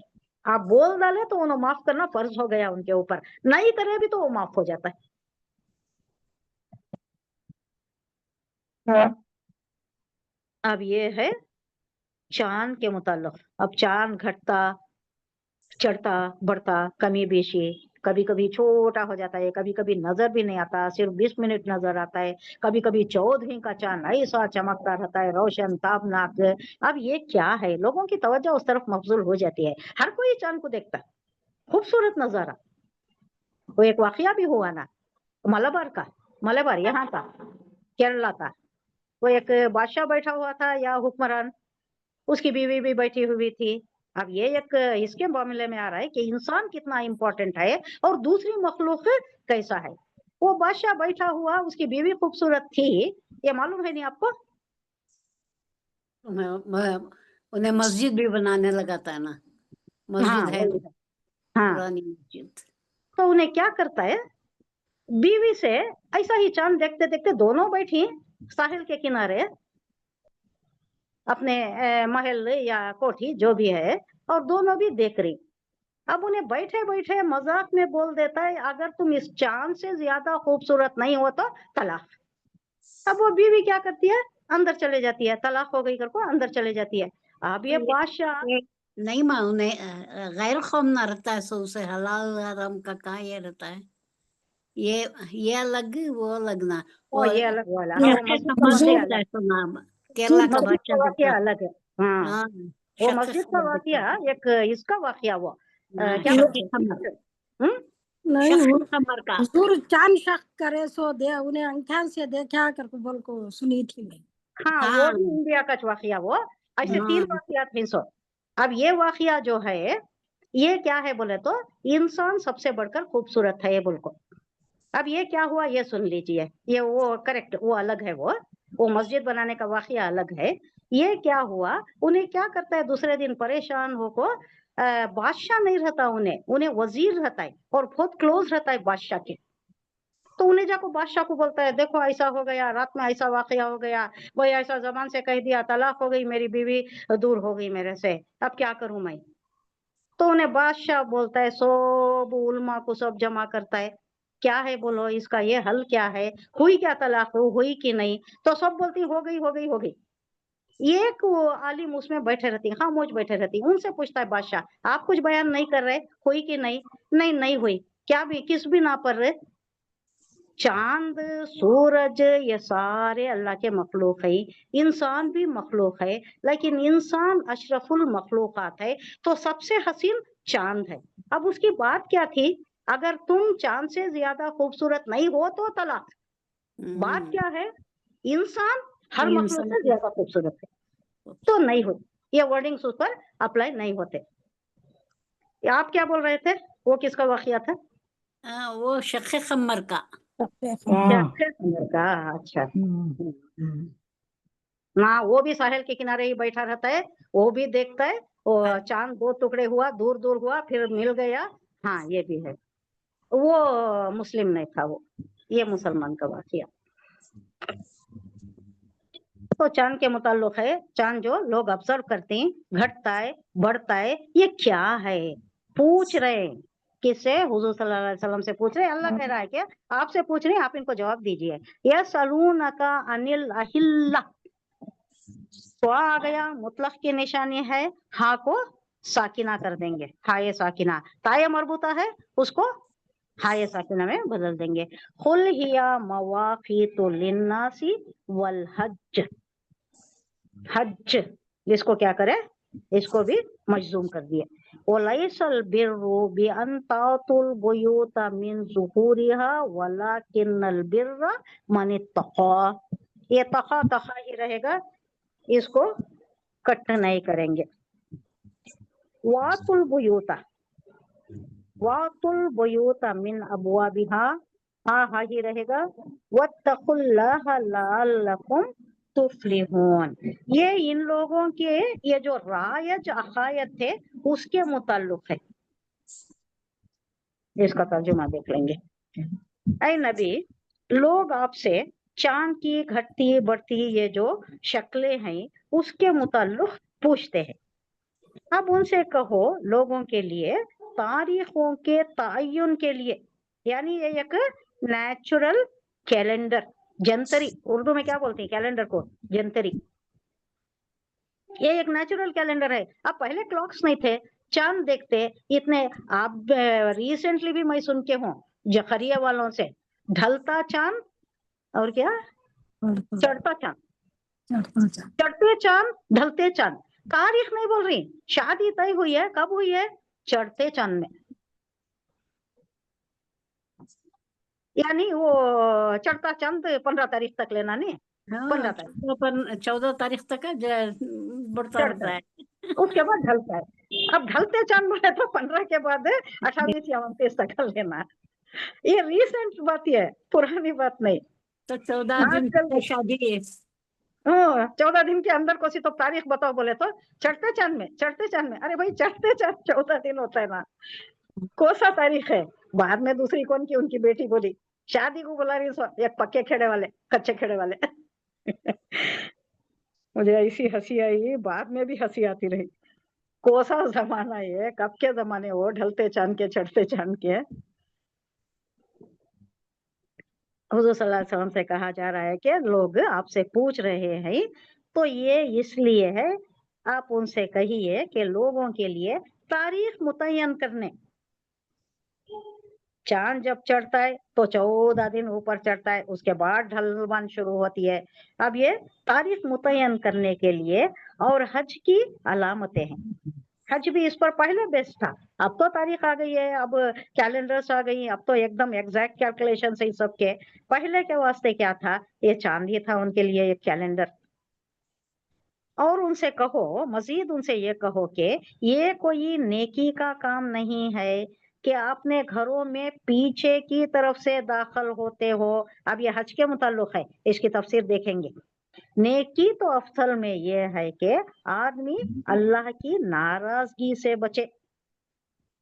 आप बोल डाले तो उन्हें माफ करना फर्ज हो गया उनके ऊपर, नहीं करे भी तो वो माफ हो जाता है। अब ये है चांद के मुताल्लिक। अब चांद घटता चढ़ता बढ़ता, कमी बेशी, कभी कभी छोटा हो जाता है, कभी कभी नजर भी नहीं आता, सिर्फ 20 मिनट नजर आता है, कभी कभी 14वीं का चांद ऐसा चमकता रहता है, रोशन ताबनाक। अब ये क्या है, लोगों की तवज्जो उस तरफ मबजूल हो जाती है, हर कोई चांद को देखता है, खूबसूरत नजारा। वो एक वाकया भी हुआ ना, मलाबार यहाँ का, केरला का। वो एक बादशाह बैठा हुआ था या हुक्मरान, उसकी बीवी भी बैठी हुई थी। अब ये एक इसके मामले में आ रहा है कि इंसान कितना इंपॉर्टेंट है और दूसरी मखलूक कैसा है। वो बादशाह बैठा हुआ, उसकी बीवी खूबसूरत थी, ये मालूम है नहीं आपको? उन्हें मस्जिद भी बनाने लगा था ना, मस्जिद हाँ है वही है। हाँ, पुरानी मस्जिद। तो उन्हें क्या करता है, बीवी से ऐसा ही चांद देखते देखते दोनों बैठी साहिल के किनारे अपने महल या कोठी जो भी है, और दोनों भी देख रही। अब उन्हें बैठे बैठे मजाक में बोल देता है, अगर तुम इस चांद से ज्यादा खूबसूरत नहीं हो तो तलाक। अब वो बीवी क्या करती है, अंदर चले जाती है, तलाक हो गई करको अंदर चले जाती है। अब ये बादशाह नहीं माँ, उन्हें गैर खौम ना रहता है, सो उसे हलाल हराम का कहाँ ये रहता है, ये अलग वो अलग ना। वो ये अलग वाला, हाँ, वो शक मस्जिद का कमर वाकया होता अलग, है तो नाम, केरला का मस्जिद बच्चा का जब वाकया था। अलग है। हाँ, हाँ, वो शक मस्जिद का खबर वाकया दिखा। एक, इसका वाकया वो क्या शक बोलते खबर, हैं, हम्म? नहीं शक वो खबर का। हुजूर चांद शक करे सो दे, उन्हें अंगठा से देखा कर बोल को सुनी थी मैं। हाँ, वो हाँ भी इंडिया का वाकया वो, ऐसे 3 हाँ, वाकया थे सो। अब ये वाकया जो है, ये क्या है बोले तो, इंसान सबसे बढ़कर खूबसूरत है ये बोल को। अब ये क्या हुआ ये सुन लीजिए, ये वो करेक्ट, वो अलग है, वो मस्जिद बनाने का वाकया अलग है। ये क्या हुआ, उन्हें क्या करता है, दूसरे दिन परेशान होको, बादशाह नहीं रहता, उन्हें उन्हें वजीर रहता है और बहुत क्लोज रहता है बादशाह के। तो उन्हें जाको बादशाह को बोलता है, देखो ऐसा हो गया, रात में ऐसा वाकया हो गया, वही ऐसा जबान से कह दिया, तलाक हो गई, मेरी बीवी दूर हो गई मेरे से, अब क्या करूं मैं। तो उन्हें बादशाह बोलता है, सब उलमा को सब जमा करता है, क्या है बोलो, इसका ये हल क्या है, हुई क्या तलाक, हुई कि नहीं। तो सब बोलती हो गई हो गई हो गई। एक वो आलिम उसमें बैठे रहती, खामोश बैठे रहती, उनसे पूछता है बादशाह, आप कुछ बयान नहीं कर रहे, हुई कि नहीं? नहीं नहीं हुई। क्या भी किस भी ना पढ़ रहे? चांद सूरज ये सारे अल्लाह के मखलूक है, इंसान भी मखलूक है, लेकिन इंसान अशरफुल मखलूकात है, तो सबसे हसीन चांद है। अब उसकी बात क्या थी, अगर तुम चांद से ज्यादा खूबसूरत नहीं हो तो तलाक। बात क्या है, इंसान हर मखलूक इंसान से ज्यादा खूबसूरत है, तो नहीं हो, ये वर्डिंग्स उस पर अप्लाई नहीं होते। आप क्या बोल रहे थे, वो किसका वाकया था? वो शक खमर का। का, अच्छा। ना, वो भी साहिल के किनारे ही बैठा रहता है, वो भी देखता है, वो चांद 2 टुकड़े हुआ, दूर दूर हुआ, फिर मिल गया। हाँ ये भी है, वो मुस्लिम नहीं था वो, ये मुसलमान का वाकया। तो चांद के मुताल्लिक है, चांद जो लोग ऑब्जर्व करते हैं, घटता है बढ़ता है, ये क्या है, पूछ रहे हैं किससे, हुजूर सल्लल्लाहु अलैहि वसल्लम से पूछ रहे हैं। अल्लाह कह रहा है क्या, आपसे पूछ रहे हैं, आप इनको जवाब दीजिए। यसअलूनका अनिल अहिल्ला, तो आ गया, मुतलक की निशानी है, हाँ को साकिना कर देंगे, हाय साकिना, ताये मरबूता है उसको हाय साकिना में बदल देंगे। कुल हिया मवाकीतु लिन्नासी वल हज, हज इसको क्या करे, इसको भी मजजूम कर दिए। वलैसल बिर्रु बिअन तातुल बुयूता मिन ज़ुहूरिहा वलाकिन्नल बिर्रा मन इत्तक़ा, ये तक़ा तक़ा ही रहेगा, इसको कट नहीं करेंगे। वातुल बुयूता, वातुल बुयूता मिन अबवाबिहा, हाँ हाँ ही रहेगा। वत्तकुल्लाह लअल्लकुम तुफ्लिहून, ये इन लोगों के, ये जो रायज अकायद थे उसके मुताल्लिक है। इसका तर्जुमा देख लेंगे। ऐ नबी, लोग आपसे चांद की घटती बढ़ती ये जो शक्लें हैं उसके मुताल्लिक पूछते हैं। अब उनसे कहो लोगों के लिए तारीखों के तयन के लिए, यानी ये एक नेचुरल कैलेंडर, जंतरी, उर्दू में क्या बोलते हैं कैलेंडर को, जंतरी, ये एक नेचुरल कैलेंडर है। अब पहले क्लॉक्स नहीं थे, चांद देखते इतने। आप रिसेंटली भी मैं सुन के हूँ जखरिया वालों से, ढलता चांद और क्या, चढ़ता चांद, चढ़ते चांद ढलते चांद, तारीख नहीं बोल रही, शादी तय हुई है, कब हुई है, चढ़ते चांद में, यानी वो चढ़ता चांद 15 तारीख तक लेना नहीं, 15 तारीख 14 तारीख तक है बढ़ता चढ़ता रहता है, है। उसके बाद ढलता है। अब ढलते चांद बोले तो 15 के बाद 28 या 29 तक लेना। ये रिसेंट बात है, पुरानी बात नहीं। तो 14 दिन आजकल की शादी है। 14 दिन के अंदर कोई तो तारीख बताओ बोले तो चढ़ते चांद में, चढ़ते चांद में। अरे भाई चढ़ते चांद 14 दिन होता है ना, कौन सा तारीख है। बाद में दूसरी कौन की उनकी बेटी बोली शादी को बुला रही, सो एक पक्के खेड़े वाले, कच्चे खेड़े वाले। मुझे ऐसी हंसी आई, बाद में भी हंसी आती रही। कौन सा जमाना है, कब के जमाने वो ढलते चांद के चढ़ते चांद के। हुजूर सल्लल्लाहु अलैहि वसल्लम से कहा जा रहा है कि लोग आपसे पूछ रहे हैं तो ये इसलिए है, आप उनसे कहिए कि लोगों के लिए तारीख मुतय्यन करने। चांद जब चढ़ता है तो 14 दिन ऊपर चढ़ता है, उसके बाद ढलवान शुरू होती है। अब ये तारीख मुतय्यन करने के लिए, और हज की अलामतें हैं। हज भी इस पर पहले बेस्ड था, अब तो तारीख आ गई है, अब कैलेंडर्स आ गई, अब तो एकदम एग्जैक्ट कैलकुलेशन है सबके। पहले के वास्ते क्या था, ये चांद ही था उनके लिए एक कैलेंडर। और उनसे कहो, मजीद उनसे ये कहो कि ये कोई नेकी का काम नहीं है कि आपने घरों में पीछे की तरफ से दाखिल होते हो। अब ये हज के मुताल्लिक है, इसकी तफसीर देखेंगे। नेकी तो अफसल में ये है कि आदमी अल्लाह की नाराजगी से बचे।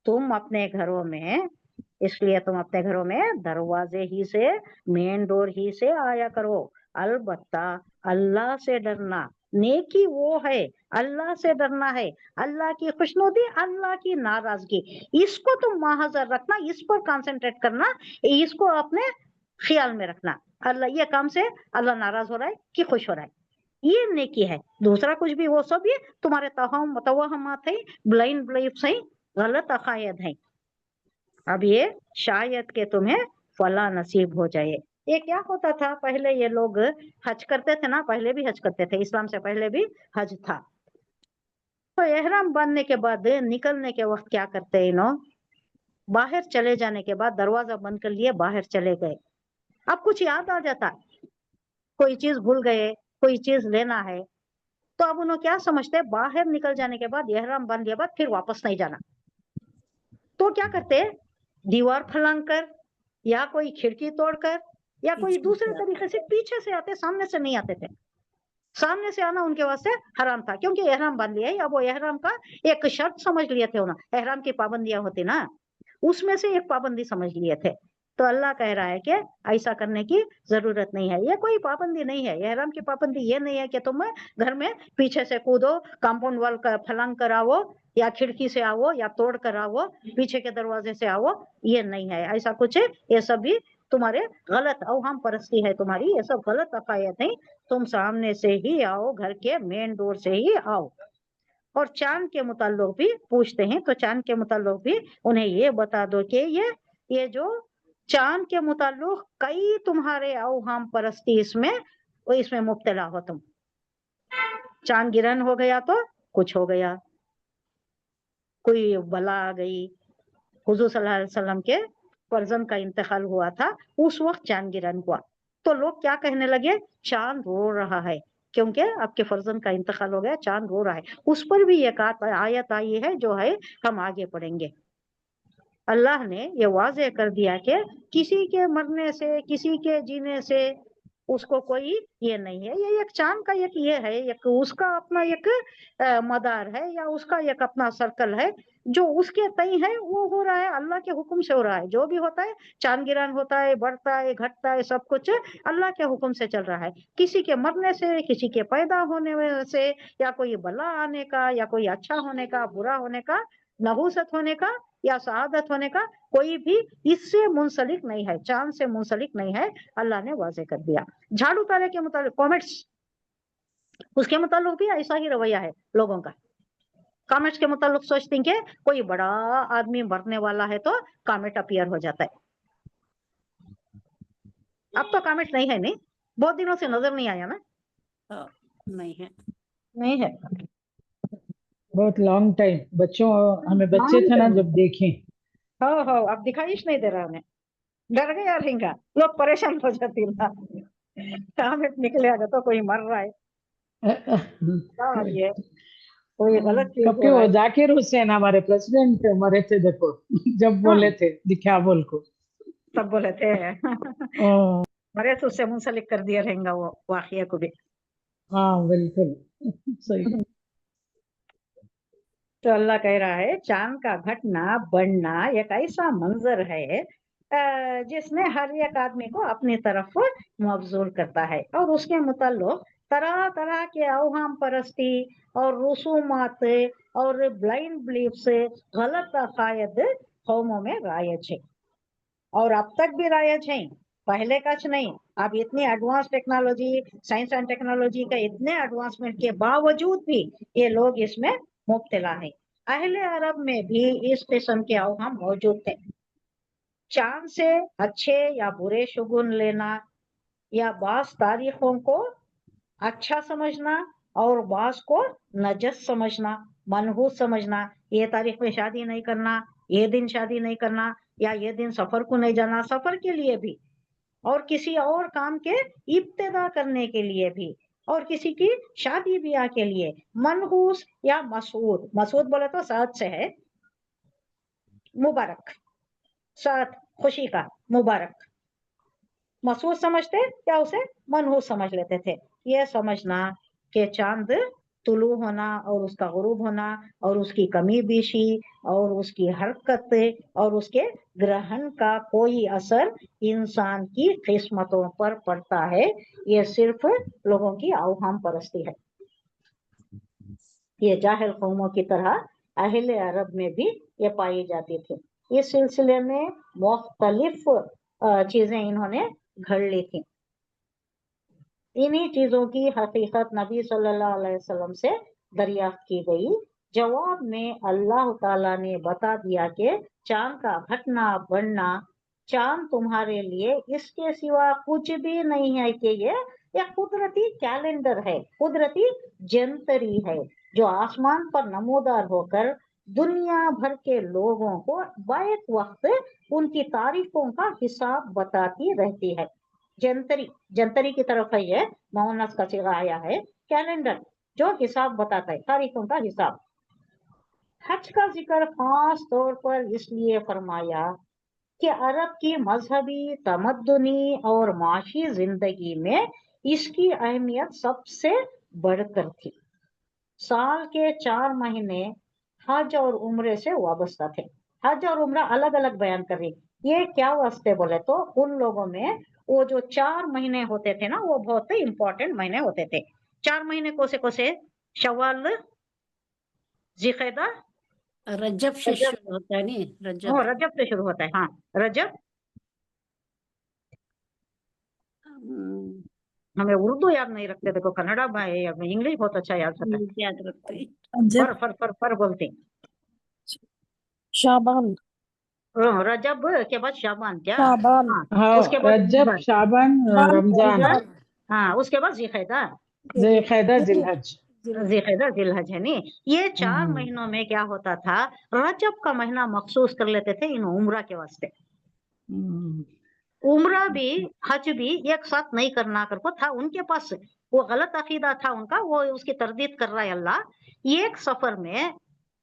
तुम अपने घरों में, इसलिए तुम अपने घरों में दरवाजे ही से, मेन डोर ही से आया करो। अलबत्ता अल्लाह से डरना, नेकी वो है, अल्लाह से डरना है, अल्लाह की खुशनुदी, अल्लाह की नाराजगी, इसको तुम महाजर रखना, इस पर कंसंट्रेट करना, इसको अपने ख्याल में रखना। अल्लाह ये काम से अल्लाह नाराज हो रहा है कि खुश हो रहा है, ये नेकी है। दूसरा कुछ भी वो सब ये तुम्हारे तवहमात है, ब्लाइंड बिलीफ्स है, गलत अकायद है। अब ये शायद के तुम्हें फला नसीब हो जाए। ये क्या होता था, पहले ये लोग हज करते थे ना, पहले भी हज करते थे, इस्लाम से पहले भी हज था। तो एहराम बांधने के बाद निकलने के वक्त क्या करते हैं इन्हों, बाहर चले जाने के बाद दरवाजा बंद कर लिए, बाहर चले गए। अब कुछ याद आ जाता, कोई चीज भूल गए, कोई चीज लेना है, तो अब उन्होंने क्या समझते, बाहर निकल जाने के बाद एहराम बांध लिया बाद फिर वापस नहीं जाना। तो क्या करते, दीवार फलांग कर या कोई खिड़की तोड़कर या कोई दूसरे तरीके से पीछे से आते, सामने से नहीं आते थे। सामने से आना उनके वास्ते हराम था, क्योंकि एहराम बांध लिया है। अब वो एहराम का एक शर्त समझ लिए थे उन्होंने, एहराम की पाबंदियां होती ना, उसमें से एक पाबंदी समझ लिए थे। तो अल्लाह कह रहा है कि ऐसा करने की जरूरत नहीं है, ये कोई पाबंदी नहीं है। एहराम की पाबंदी ये नहीं है कि तुम घर में पीछे से कूदो, कंपाउंड वाल का फलांग कराओ, या खिड़की से आओ, या तोड़ कर आओ, पीछे के दरवाजे से आओ, ये नहीं है, ऐसा कुछ है। ये सब भी तुम्हारे गलत अवहम परस्ती है तुम्हारी, ये सब गलत अकायद है। तुम सामने से ही आओ, घर के मेन डोर से ही आओ। और चांद के मुताल्लिक भी पूछते हैं, तो चांद के मुताल्लिक भी उन्हें ये बता दो कि ये जो चांद के मुताल्लिक कई तुम्हारे अवहम परस्ती इसमें मुब्तला हो तुम। चांद गिरन हो गया तो कुछ हो गया, कोई बला आ गई। हुजूर सल्लल्लाहु अलैहि वसल्लम के फर्जंद का इंतकाल हुआ था, उस वक्त चांद गिरन हुआ। तो लोग क्या कहने लगे, चांद रो रहा है क्योंकि आपके फर्जंद का इंतकाल हो गया, चांद रो रहा है। उस पर भी एक आयत आई है जो है हम आगे पढ़ेंगे। अल्लाह ने ये वाज़ेह कर दिया कि किसी के मरने से, किसी के जीने से उसको कोई ये नहीं है। ये एक चांद का एक ये है, एक उसका अपना एक मदार है या उसका एक अपना सर्कल है, जो उसके तय है वो हो रहा है, अल्लाह के हुक्म से हो रहा है। जो भी होता है, चांद गिरान होता है, बढ़ता है, घटता है, सब कुछ अल्लाह के हुक्म से चल रहा है। किसी के मरने से, किसी के पैदा होने से, या कोई बला आने का, या कोई अच्छा होने का, बुरा होने का, नहुसत होने का या शहादत होने का, कोई भी इससे मुंसलिक नहीं है, चांद से मुंसलिक नहीं है। अल्लाह ने वाजे कर दिया। झाड़ू तारे के मुताबिक कॉमेट्स, उसके मुताबिक भी ऐसा ही रवैया है लोगों का। कॉमेट्स के मुताबिक सोचते हैं कि कोई बड़ा आदमी मरने वाला है तो कॉमेट अपीयर हो जाता है। अब तो कॉमेट नहीं है, नहीं, बहुत दिनों से नजर नहीं आया ना। नहीं है, नहीं है, बहुत लॉन्ग टाइम। बच्चों, हमें बच्चे थे ना जब देखे। हो अब दिखाई नहीं दे रहा उन्हें, डर गया रहेगा, लोग परेशान हो जाते ना, कॉमेट निकले आगे तो कोई मर रहा है, ये कोई गलत चीज कभी हो रहा वो है। जाकिर हुसैन हमारे प्रेसिडेंट मरे थे, देखो जब बोले थे दिखा बोल को। सब बोले थे ओ, मरे तो उससे मुंसलिक कर दिया रहेगा वो वाकया को भी। हाँ बिल्कुल सही। तो अल्लाह कह रहा है चांद का घटना बढ़ना एक ऐसा मंजर है जिसमें हर एक आदमी को अपनी तरफ मबजूल करता है, और उसके मुताल्लिक तरह तरह के अवहम परस्ती और रसूमात और ब्लाइंड बिलीफ से गलत अकायद कौमों में रायज है, और अब तक भी रायज है, पहले कच नहीं। अब इतनी advance technology, science and technology का इतने एडवांसमेंट के बावजूद भी ये लोग इसमें मुब्तला है। अहले अरब में भी इस किस्म के अवहम मौजूद थे। चांद से अच्छे या बुरे शुगुन लेना, या बास तारीखों को अच्छा समझना और बास को नजस समझना, मनहूस समझना। ये तारीख में शादी नहीं करना, ये दिन शादी नहीं करना, या ये दिन सफर को नहीं जाना, सफर के लिए भी, और किसी और काम के इब्तिदा करने के लिए भी, और किसी की शादी ब्याह के लिए मनहूस या मसूद। मसूद बोले तो साथ से है, मुबारक, साथ खुशी का मुबारक। मसूद समझते या उसे मनहूस समझ लेते थे। ये समझना कि चांद तुलू होना और उसका गुरूब होना और उसकी कमी बेशी और उसकी हरकत और उसके ग्रहण का कोई असर इंसान की किस्मतों पर पड़ता है, ये सिर्फ लोगों की अवहम परस्ती है। ये जाहिल कौमों की तरह अहले अरब में भी ये पाई जाती थी। इस सिलसिले में मुख्तलिफ चीजें इन्होंने घड़ ली थी। इन्हीं चीजों की हकीकत नबी सल्लल्लाहु अलैहि वसल्लम से दरियाफ्त की गई। जवाब में अल्लाह ताला ने बता दिया कि चांद का घटना बढ़ना, चांद तुम्हारे लिए इसके सिवा कुछ भी नहीं है कि ये एक कुदरती कैलेंडर है, कुदरती जंतरी है, जो आसमान पर नमूदार होकर दुनिया भर के लोगों को बैक वक्त उनकी तारीफों का हिसाब बताती रहती है। जंतरी, जंतरी की तरफ है, ये मोहनस का सिगा आया है, कैलेंडर जो हिसाब बताता है, तारीखों का हिसाब। हज का जिक्र खास तौर पर इसलिए फरमाया कि अरब की मजहबी, तमद्दुनी और माशी जिंदगी में इसकी अहमियत सबसे बढ़कर थी। साल के 4 महीने हज और उम्रे से वाबस्ता थे। हज और उम्रा अलग अलग बयान कर रही। ये क्या वास्ते बोले तो उन लोगों में वो जो 4 महीने होते थे ना, वो बहुत ही इंपॉर्टेंट महीने होते थे। 4 महीने कोसे कोसे, शव्वाल, जिलकदा, रजब से शुरू होता है नहीं, रजब। रजब से शुरू होता है। हाँ, रजब। हमें उर्दू याद नहीं रखते, देखो कन्नड़ा में इंग्लिश बहुत अच्छा याद रहता है। याद रखते हैं। फर बोलते हैं। शाबान, रजब के बाद शाबान, क्या? शाबान, हाँ, हाँ, उसके बाद रजब, शाबान, रमजान, हाँ, उसके बाद जिलकदा, ज़ुल्क़िदा, जिलहज। जिलकदा, जिलहज है नहीं। ये 4 महीनों में क्या होता था, रजब का महीना मखसूस कर लेते थे इन उम्रा के वास्ते। उम्रा भी हज भी एक साथ नहीं करना करको था उनके पास, वो गलत अकीदा था उनका, वो उसकी तरदीद कर रहा है अल्लाह। एक सफर में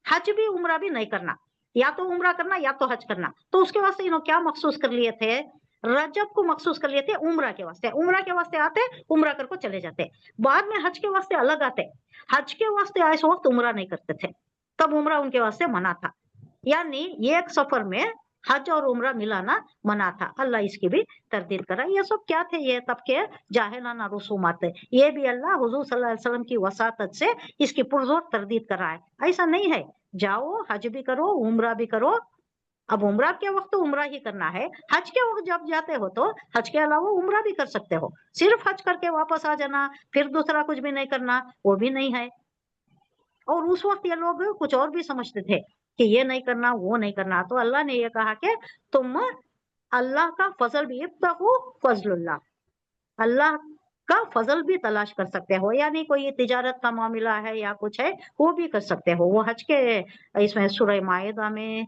हज भी उम्रा भी नहीं करना, या तो उम्रा करना या तो हज करना। तो उसके वास्ते इन्होंने क्या मखसूस कर लिए थे, रजब को मखसूस कर लेते उम्रा के वास्ते आते, उम्रा कर को चले जाते, बाद में हज के वास्ते अलग आते, हज के वास्ते आए इस वक्त उम्रा नहीं करते थे, तब उम्रा उनके वास्ते मना था, यानी एक सफर में हज और उम्रा मिलाना मना था। अल्लाह इसकी भी तरदीद करा। ये सब क्या थे? ये तब के जाहिलाना रसूमात थे, ये भी अल्लाह हुजूर सल्लल्लाहु अलैहि वसल्लम की वसातत से इसकी पुरजोर तरदीद करा है। ऐसा नहीं है, जाओ हज भी करो उम्रा भी करो। अब उम्रा के वक्त तो उम्रा ही करना है, हज के वक्त जब जाते हो तो हज के अलावा उम्रा भी कर सकते हो, सिर्फ हज करके वापस आ जाना फिर दूसरा कुछ भी नहीं करना वो भी नहीं है। और उस वक्त ये लोग कुछ और भी समझते थे कि ये नहीं करना वो नहीं करना, तो अल्लाह ने ये कहा कि तुम अल्लाह का फजल भी, इब्तगू फजलुल्लाह, अल्लाह का फजल भी तलाश कर सकते हो, यानी कोई तिजारत का मामला है या कुछ है वो भी कर सकते हो। वो हज के इसमें सूरह माइदा में,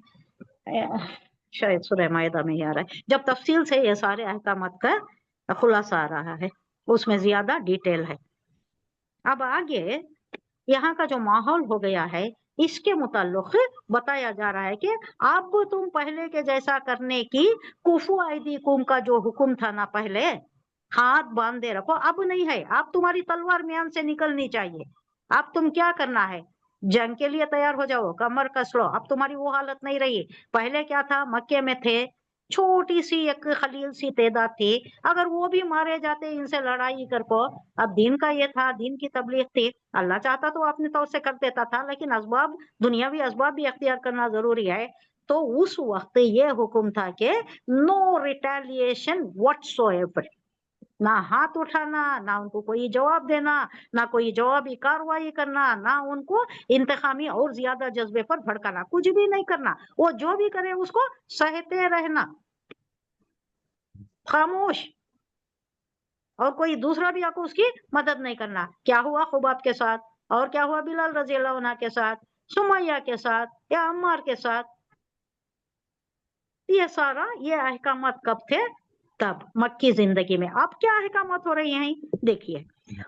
शायद सूरह माइदा में ही आ रहा है, जब तफसील से ये सारे अहकामात का खुलासा आ रहा है, उसमें ज्यादा डिटेल है। अब आगे यहाँ का जो माहौल हो गया है इसके मुताल्लिक बताया जा रहा है कि अब तुम पहले के जैसा करने की, कुफू ऐदीकुम का जो हुक्म था ना पहले, हाथ बांधे रखो, अब नहीं है। अब तुम्हारी तलवार म्यान से निकलनी चाहिए। अब तुम क्या करना है? जंग के लिए तैयार हो जाओ, कमर कस लो। अब तुम्हारी वो हालत नहीं रही। पहले क्या था, मक्के में थे, छोटी सी एक खलील सी तादाद थी, अगर वो भी मारे जाते इनसे लड़ाई कर को। अब दीन का ये था, दीन की तबलीग थी, अल्लाह चाहता तो अपने तौर से कर देता था, लेकिन असबाब, दुनियावी असबाब भी अख्तियार करना जरूरी है। तो उस वक्त ये हुक्म था कि नो रिटेलिएशन व्हाटसोएवर, ना हाथ उठाना, ना उनको कोई जवाब देना, ना कोई जवाबी कार्रवाई करना, ना उनको इंतकामी और ज्यादा जज्बे पर भड़काना, कुछ भी नहीं करना। वो जो भी करे उसको सहते रहना, खामोश, और कोई दूसरा भी आको उसकी मदद नहीं करना। क्या हुआ खुबाब के साथ, और क्या हुआ बिलाल रजी अल्लाह अन्हु के साथ, सुमैया के साथ या अम्मार के साथ। ये सारा ये अहकामात कब थे? तब मक्की जिंदगी में। अब क्या अहकामात हो रही हैं देखिए,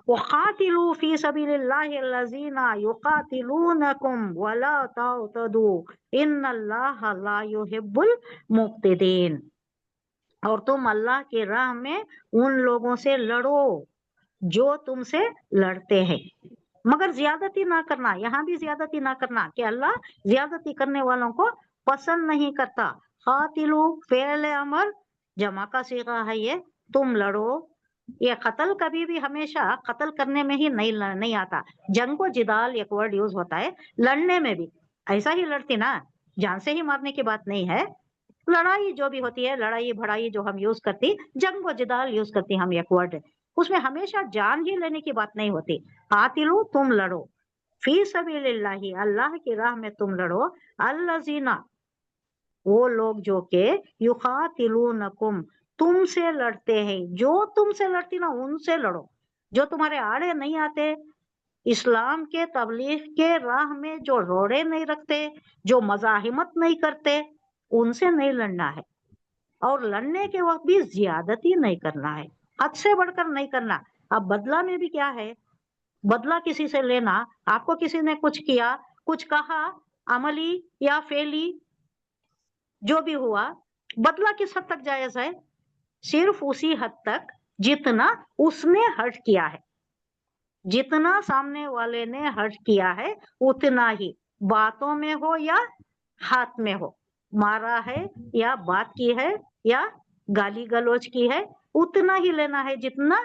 वक़ातिलू फी सबीलिल्लाहि अल्लज़ीना युक़ातिलूनकुम वला तअतदू इन्नल्लाहा ला युहिब्बुल मुक़्तिदीन, और तुम अल्लाह की राह में उन लोगों से लड़ो जो तुमसे लड़ते हैं, मगर ज्यादती ना करना। यहाँ भी ज्यादती ना करना कि अल्लाह ज्यादती करने वालों को पसंद नहीं करता। खातिलू फेल अमर जमा का सीगा है ये, तुम लड़ो। ये कत्ल कभी भी हमेशा कत्ल करने में ही नहीं आता। जंग को जिदाल एक वर्ड यूज होता है, लड़ने में भी ऐसा ही लड़ती ना, जान से ही मारने की बात नहीं है। लड़ाई जो भी होती है, लड़ाई भड़ाई जो हम यूज करती, जंग व जिदाल यूज करती हम एक वर्ड, उसमें हमेशा जान ही लेने की बात नहीं होती। कातिलू तुम लड़ो, फी सबीलिल्लाहि अल्लाह की राह में तुम लड़ो, अल्लज़ीना वो लोग जो के युकातिलूनकुम तुमसे लड़ते हैं, जो तुमसे लड़ती ना उनसे लड़ो। जो तुम्हारे आड़े नहीं आते, इस्लाम के तबलीग के राह में जो रोड़े नहीं रखते, जो मजाहिमत नहीं करते, उनसे नहीं लड़ना है। और लड़ने के वक्त भी ज्यादती नहीं करना है, हद से बढ़कर नहीं करना। अब बदला में भी क्या है, बदला किसी से लेना, आपको किसी ने कुछ किया, कुछ कहा, अमली या फेली जो भी हुआ, बदला किस हद तक जायज है? सिर्फ उसी हद तक जितना उसने हर्ट किया है, जितना सामने वाले ने हर्ट किया है उतना ही, बातों में हो या हाथ में हो, मारा है या बात की है या गाली गलौज की है, उतना ही लेना है जितना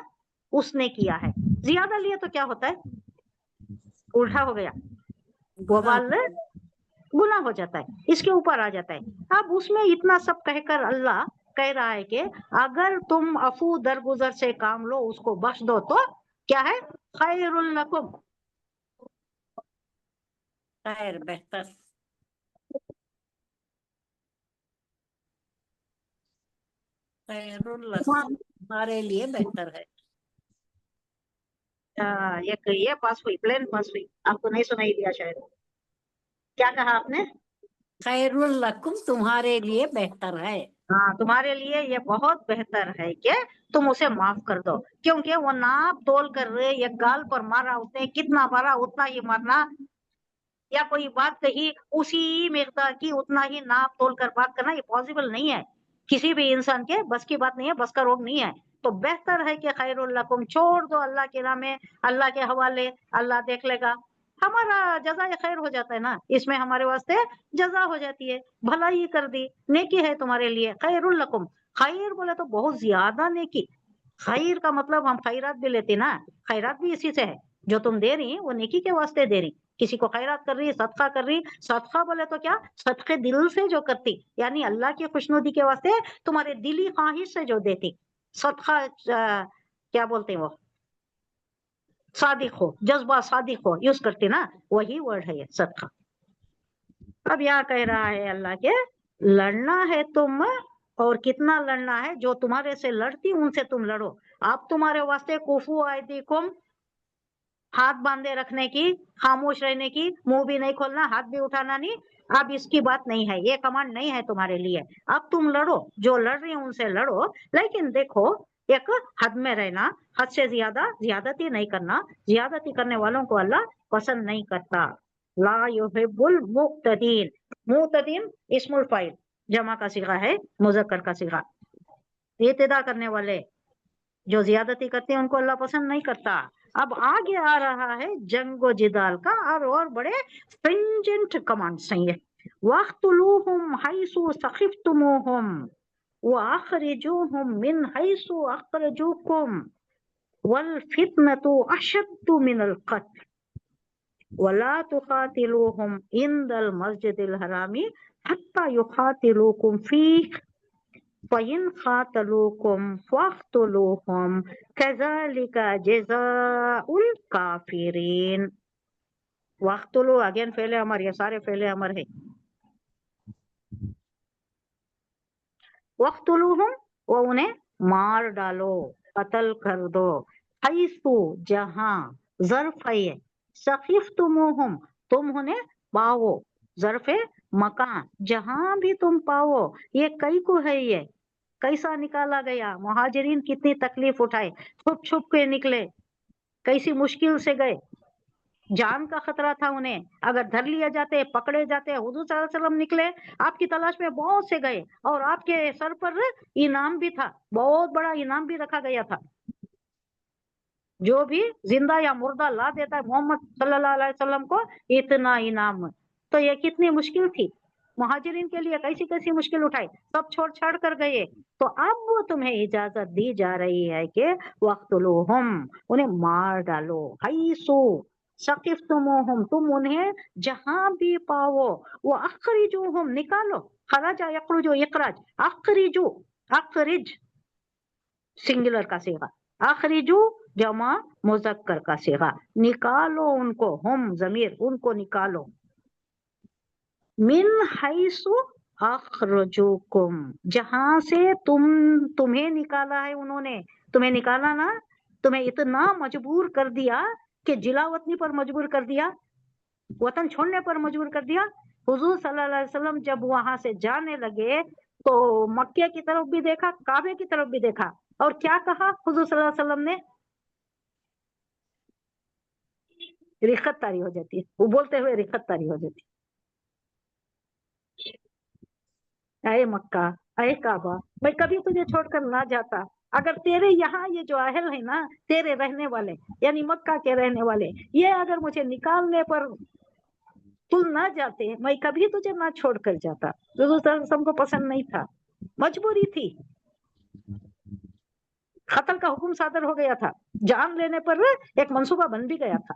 उसने किया है। ज्यादा लिए तो क्या होता है, उल्टा हो गया, वबाल गुनाह हो जाता है, इसके ऊपर आ जाता है। अब उसमें इतना सब कहकर अल्लाह कह रहा है कि अगर तुम अफू दरगुजर से काम लो, उसको बख्श दो, तो क्या है, खैरुल लकुम, खैर बेहतर, खैरुल लकुम हमारे लिए बेहतर है। एक ये पास हुई, प्लेन पास हुई, आपको नहीं सुनाई दिया शायद। क्या कहा आपने? खैरुल लकुम तुम्हारे लिए बेहतर है। हाँ, तुम्हारे लिए ये बहुत बेहतर है कि तुम उसे माफ कर दो, क्योंकि वो नाप तोल कर ये गाल पर मारा, उसने कितना मारा उतना ही मारना, या कोई बात कही उसी मिकदार की उतना ही नाप तोल कर बात करना, ये पॉसिबल नहीं है। किसी भी इंसान के बस की बात नहीं है, बस का रोग नहीं है। तो बेहतर है कि खैरुल लकुम, छोड़ दो अल्लाह के राह में, अल्लाह के हवाले, अल्लाह देख लेगा, हमारा जजा खैर हो जाता है ना, इसमें हमारे वास्ते जजा हो जाती है, भलाई कर दी, नेकी है तुम्हारे लिए, खैरुल लकुम। खैर बोले तो बहुत ज्यादा नेकी, खैर का मतलब हम खैरात भी लेते ना, खैरात भी इसी से है, जो तुम दे रही वो नेकी के वास्ते दे रही, किसी को खैरात कर रही, सदका कर रही, सदका बोले तो क्या, सदके दिल से जो करती, यानी अल्लाह की खुशनुदी के वास्ते तुम्हारे दिली ख्वाहिश से जो देती, सदका क्या बोलते हैं वो, सादिक हो, जज्बा सादिक हो, यूज करती ना, वही वर्ड है ये सदका। अब यहाँ कह रहा है अल्लाह के, लड़ना है तुम, और कितना लड़ना है, जो तुम्हारे से लड़ती उनसे तुम लड़ो। आप तुम्हारे वास्ते कुफू आयदीकुम, हाथ बांधे रखने की, खामोश रहने की, मुंह भी नहीं खोलना, हाथ भी उठाना नहीं, अब इसकी बात नहीं है, ये कमांड नहीं है तुम्हारे लिए। अब तुम लड़ो, जो लड़ रही है उनसे लड़ो, लेकिन देखो एक हद में रहना, हद से ज्यादा ज्यादती नहीं करना, ज्यादती करने वालों को अल्लाह पसंद नहीं करता। ला युहिब्बुल मुक्तदीन, मुक्तदीन इस्मुल फाइल, जमा का सिगा है, मुजक्कर का सिगा, इत्तिदा करने वाले जो ज्यादती करते हैं उनको अल्लाह पसंद नहीं करता। अब आगे आ रहा है जंगो जिदाल का, और बड़े स्ट्रिंजेंट कमांड्स हैं ये। वख्तुलूहुम हैसु सखिफ्तुमूहुम वअखरिजूहुम मिन हैसु अखरजूकुम वल फितनतु अशद्दु मिनल क़त्ल वला तुकातिलूहुम इंदल मस्जिदिल हरामी हत्ता युकातिलूकुम फीह फ़इन क़ातलूकुम फ़क़्तुलूहुम कज़ालिका जज़ाउल काफ़िरीन। वक़्तुलू अगेन फेले अमर, ये सारे फेले अमर है। वक़्तुलूहुम, वो उन्हें मार डालो, कत्ल कर दो, हैसु जहां, ज़र्फ़ है ये, सक़िफ़्तुमूहुम तुम उन्हें पाओ, ज़र्फ़ मकान, जहां भी तुम पाओ, ये कई को है, ये कैसा निकाला गया, मुहाजिरीन कितनी तकलीफ उठाए, छुप छुप के निकले, कैसी मुश्किल से गए, जान का खतरा था उन्हें, अगर धर लिया जाते, पकड़े जाते, हुजूर सल्लल्लाहु अलैहि वसल्लम निकले, आपकी तलाश में बहुत से गए, और आपके सर पर इनाम भी था, बहुत बड़ा इनाम भी रखा गया था, जो भी जिंदा या मुर्दा ला देता है मोहम्मद सल्लल्लाहु अलैहि वसल्लम को, इतना इनाम। तो ये कितनी मुश्किल थी मुहाजिरीन के लिए, कैसी कैसी मुश्किल उठाई, सब छोड़ छाड़ कर गए। तो अब वो तुम्हें इजाजत दी जा रही है कि वक़्तुलूहुम, उन्हें मार डालो, हैसु सक़िफ़्तुमूहुम तुम उन्हें जहां भी पाओ, वो अखरिजूहुम निकालो, खराजा यखरुजु इखराज, अखरिजू, अखरिज सिंगुलर का सीगा, अखरिजू जमा मुज़क्कर का सीगा, निकालो उनको, हम जमीर उनको निकालो, मिन हैसु अखरजुकुम जहां से तुम्हें निकाला है उन्होंने, तुम्हें निकाला ना, तुम्हें इतना मजबूर कर दिया कि जिला वतनी पर मजबूर कर दिया, वतन छोड़ने पर मजबूर कर दिया। हुजूर सल्लल्लाहु अलैहि वसल्लम जब वहां से जाने लगे तो मक्के की तरफ भी देखा, काबे की तरफ भी देखा, और क्या कहा हुजूर सल्लल्लाहु अलैहि वसल्लम ने, रिखत तारी हो जाती है, वो बोलते हुए रिखत तारी हो जाती है, अरे मक्का, अरे काबा, मैं कभी तुझे छोड़कर ना जाता, अगर तेरे यहाँ ये जो अहल है ना, तेरे रहने वाले यानी मक्का के रहने वाले, ये अगर मुझे निकालने पर तुम ना जाते, मैं कभी तुझे ना छोड़कर जाता। तो को पसंद नहीं था, मजबूरी थी, कत्ल का हुक्म सादर हो गया था, जान लेने पर एक मंसूबा बन भी गया था,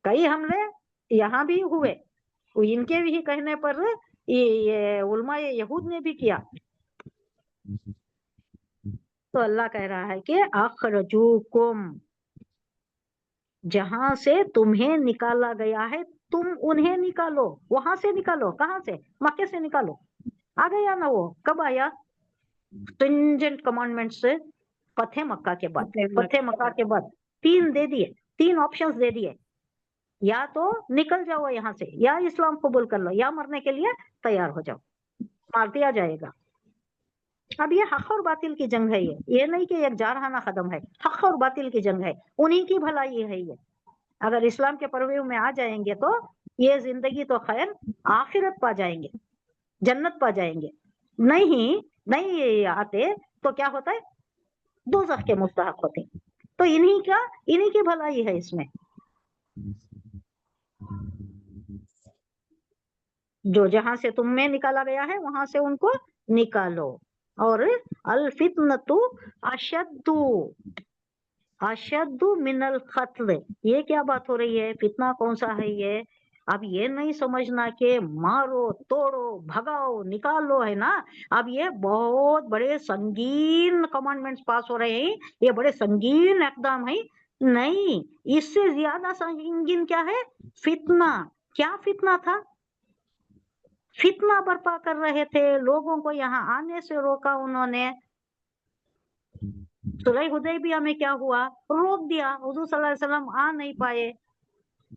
कई हमले यहाँ भी हुए, इनके भी कहने पर ये उलमा यहूद ने भी किया। तो अल्लाह कह रहा है कि अखरजूकुम जहां से तुम्हें निकाला गया है, तुम उन्हें निकालो, वहां से निकालो, कहां से, मक्के से निकालो। आ गया ना वो, कब आया, स्ट्रिंजेंट कमांडमेंट से फतेह मक्का के बाद, फतेह मक्का के बाद तीन दे दिए, तीन ऑप्शंस दे दिए, या तो निकल जाओ यहाँ से, या इस्लाम कबूल कर लो, या मरने के लिए तैयार हो जाओ, मार दिया जाएगा। अब ये हक और बातिल की जंग है, ये नहीं कि एक जारहाना कदम है, हक और बातिल की जंग है, उन्हीं की भलाई है ये। अगर इस्लाम के परवेव में आ जाएंगे तो ये जिंदगी तो खैर, आखिरत पा जाएंगे। जन्नत पा जाएंगे, नहीं आते तो क्या होता है, दोज़ख के मुस्तहक होते हैं। तो इन्हीं की भलाई है इसमें। जो जहां से तुम में निकाला गया है वहां से उनको निकालो। और अल फितनतु अशद्दु मिनल कत्ल, ये क्या बात हो रही है, फितना कौन सा है ये। अब ये नहीं समझना कि मारो तोड़ो भगाओ निकालो है ना, अब ये बहुत बड़े संगीन कमांडमेंट्स पास हो रहे हैं, ये बड़े संगीन इकदाम है। नहीं, इससे ज्यादा संगीन क्या है, फितना। क्या फितना था, फितना बर्पा कर रहे थे, लोगों को यहाँ आने से रोका उन्होंने। सुलह हुदैबिया में क्या हुआ, रोक दिया, हुजूर सल्लल्लाहु अलैहि वसल्लम आ नहीं पाए।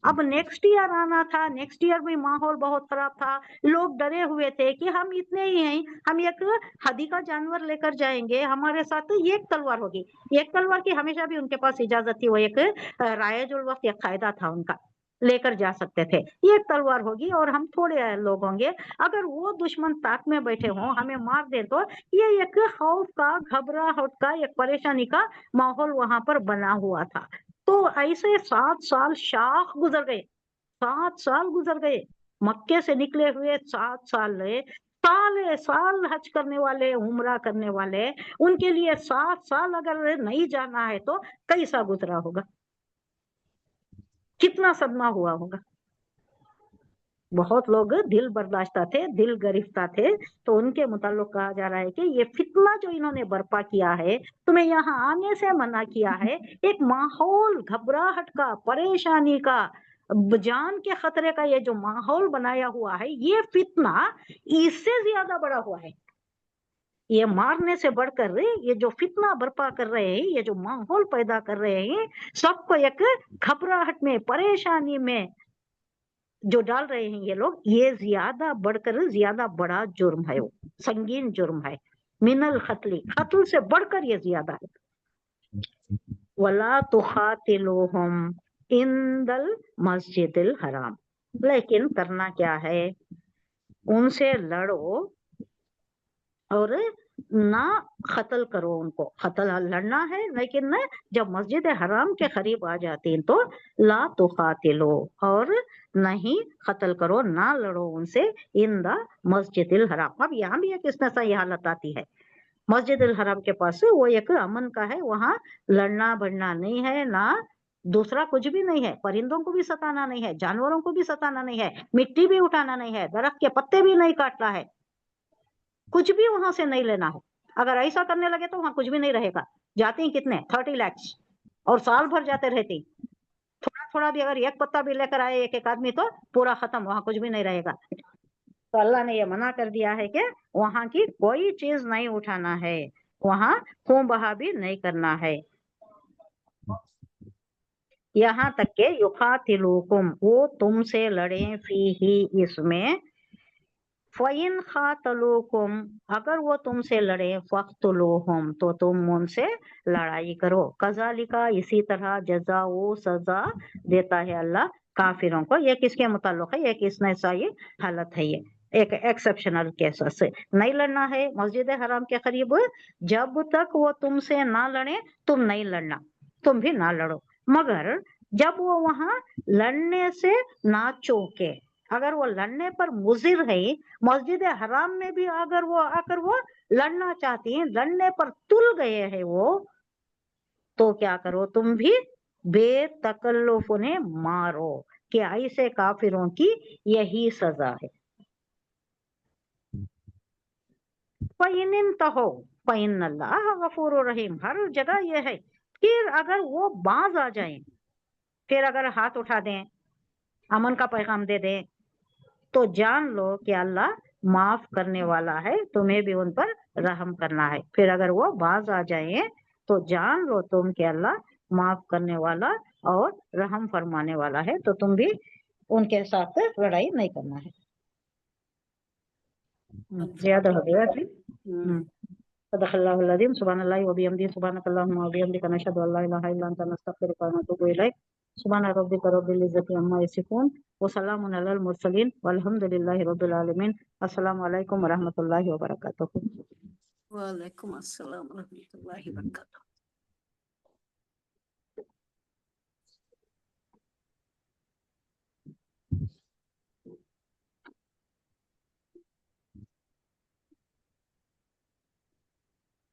अब नेक्स्ट ईयर आना था, नेक्स्ट ईयर भी माहौल बहुत खराब था, लोग डरे हुए थे कि हम इतने ही हैं, हम एक हदी का जानवर लेकर जाएंगे, हमारे साथ एक तलवार होगी। एक तलवार की हमेशा भी उनके पास इजाजत थी, वो एक रायजुल वक्त एक कायदा था उनका, लेकर जा सकते थे। एक तलवार होगी और हम थोड़े लोग होंगे, अगर वो दुश्मन ताक में बैठे हों हमें मार दे तो ये एक खौफ का, घबराहट का, एक परेशानी का माहौल वहां पर बना हुआ था। तो ऐसे 7 साल शाख गुजर गए, 7 साल गुजर गए, मक्के से निकले हुए 7 साल रहे, साले साल हज करने वाले, उम्रा करने वाले, उनके लिए 7 साल अगर नहीं जाना है तो कैसा गुजरा होगा, कितना सदमा हुआ होगा। बहुत लोग दिल बर्दाश्ता थे, दिल गरिफ्ता थे, तो उनके मुताल्लिक कहा जा रहा है कि ये फितना जो इन्होंने बर्पा किया है, तुम्हें यहाँ आने से मना किया है, एक माहौल घबराहट का, परेशानी का, जान के खतरे का ये जो माहौल बनाया हुआ है, ये फितना इससे ज्यादा बड़ा हुआ है। ये मारने से बढ़कर ये जो फितना बर्पा कर रहे हैं, ये जो माहौल पैदा कर रहे हैं, सबको एक घबराहट में, परेशानी में जो डाल रहे हैं ये लोग, ये ज्यादा बढ़कर ज्यादा बड़ा जुर्म है, वो संगीन जुर्म है। मिनल खतली, खतल से बढ़कर ये ज्यादा है। वला तुखातिलुहुम इंदल मस्जिदिल हराम, लेकिन करना क्या है, उनसे लड़ो और ना कत्ल करो उनको। कत्ल लड़ना है, लेकिन जब मस्जिद हराम के करीब आ जाती हैं तो ला तुखातिलो, और नहीं कत्ल करो, ना लड़ो उनसे, इन द मस्जिदिल हराम। अब यहाँ भी एक इस तरह से हालत आती है, मस्जिद हराम के पास वो एक अमन का है, वहां लड़ना भड़ना नहीं है, ना दूसरा कुछ भी नहीं है, परिंदों को भी सताना नहीं है, जानवरों को भी सताना नहीं है, मिट्टी भी उठाना नहीं है, दरख्त के पत्ते भी नहीं काटना है, कुछ भी वहां से नहीं लेना है। अगर ऐसा करने लगे तो वहां कुछ भी नहीं रहेगा। जाते हैं कितने 30 लाख, और साल भर जाते रहते, थोड़ा थोड़ा भी अगर एक पत्ता भी लेकर आए एक एक आदमी तो पूरा खत्म, वहां कुछ भी नहीं रहेगा। तो अल्लाह ने ये मना कर दिया है कि वहां की कोई चीज नहीं उठाना है, वहां खून बहा भी नहीं करना है। यहाँ तक के युखातिलुकुम, वो तुमसे लड़े फी ही, इसमें, फ़इन ख़ातलूकुम, अगर वो तुमसे लड़े फ़क़्तुलूहुम, तो तुम उनसे लड़ाई करो। कज़ालिका, इसी तरह जज़ा, वो सजा देता है अल्लाह काफिरों को। ये किसके मुताल्लिक है, एक इसने ये हालत है, ये एक एक्सेप्शनल केसेस से नहीं लड़ना है मस्जिद हराम के करीब, जब तक वो तुमसे ना लड़े तुम नहीं लड़ना, तुम भी ना लड़ो, मगर जब वो वहां लड़ने से ना चौके, अगर वो लड़ने पर मुजिर है, मस्जिद हराम में भी अगर वो आकर वो लड़ना चाहती हैं, लड़ने पर तुल गए हैं वो, तो क्या करो, तुम भी बेतकल्लुफ उन्हें मारो, कि ऐसे काफिरों की यही सजा है। फ़इनिंतहो फ़इन्नल्लाह गफूरुर रहीम, हर जगह ये है। फिर अगर वो बाज आ जाएं, फिर अगर हाथ उठा दें, अमन का पैगाम दे दें, तो जान लो कि अल्लाह माफ करने वाला है, तुम्हें भी उन पर रहम करना है। फिर अगर वो बाज आ जाए तो जान लो तुम कि अल्लाह माफ करने वाला और रहम फरमाने वाला है, तो तुम भी उनके साथ लड़ाई नहीं करना है। ज्यादा हो गया थी। सदक़ल्लाहुल अज़ीम। सुभानअल्लाहि व बिहम्दिही, सुभानकल्लाहुम्मा व बिहम्दिका, नशहदु अल्ला इलाहा इल्ला अंता, नस्तग़फिरुका व नतूबु इलैक। سبحان ربک رب العزت عما یصفون وسلام علی المرسلین والحمد للہ رب العالمین. السلام علیکم ورحمۃ اللہ وبرکاتہ. وعلیکم السلام ورحمۃ اللہ وبرکاتہ.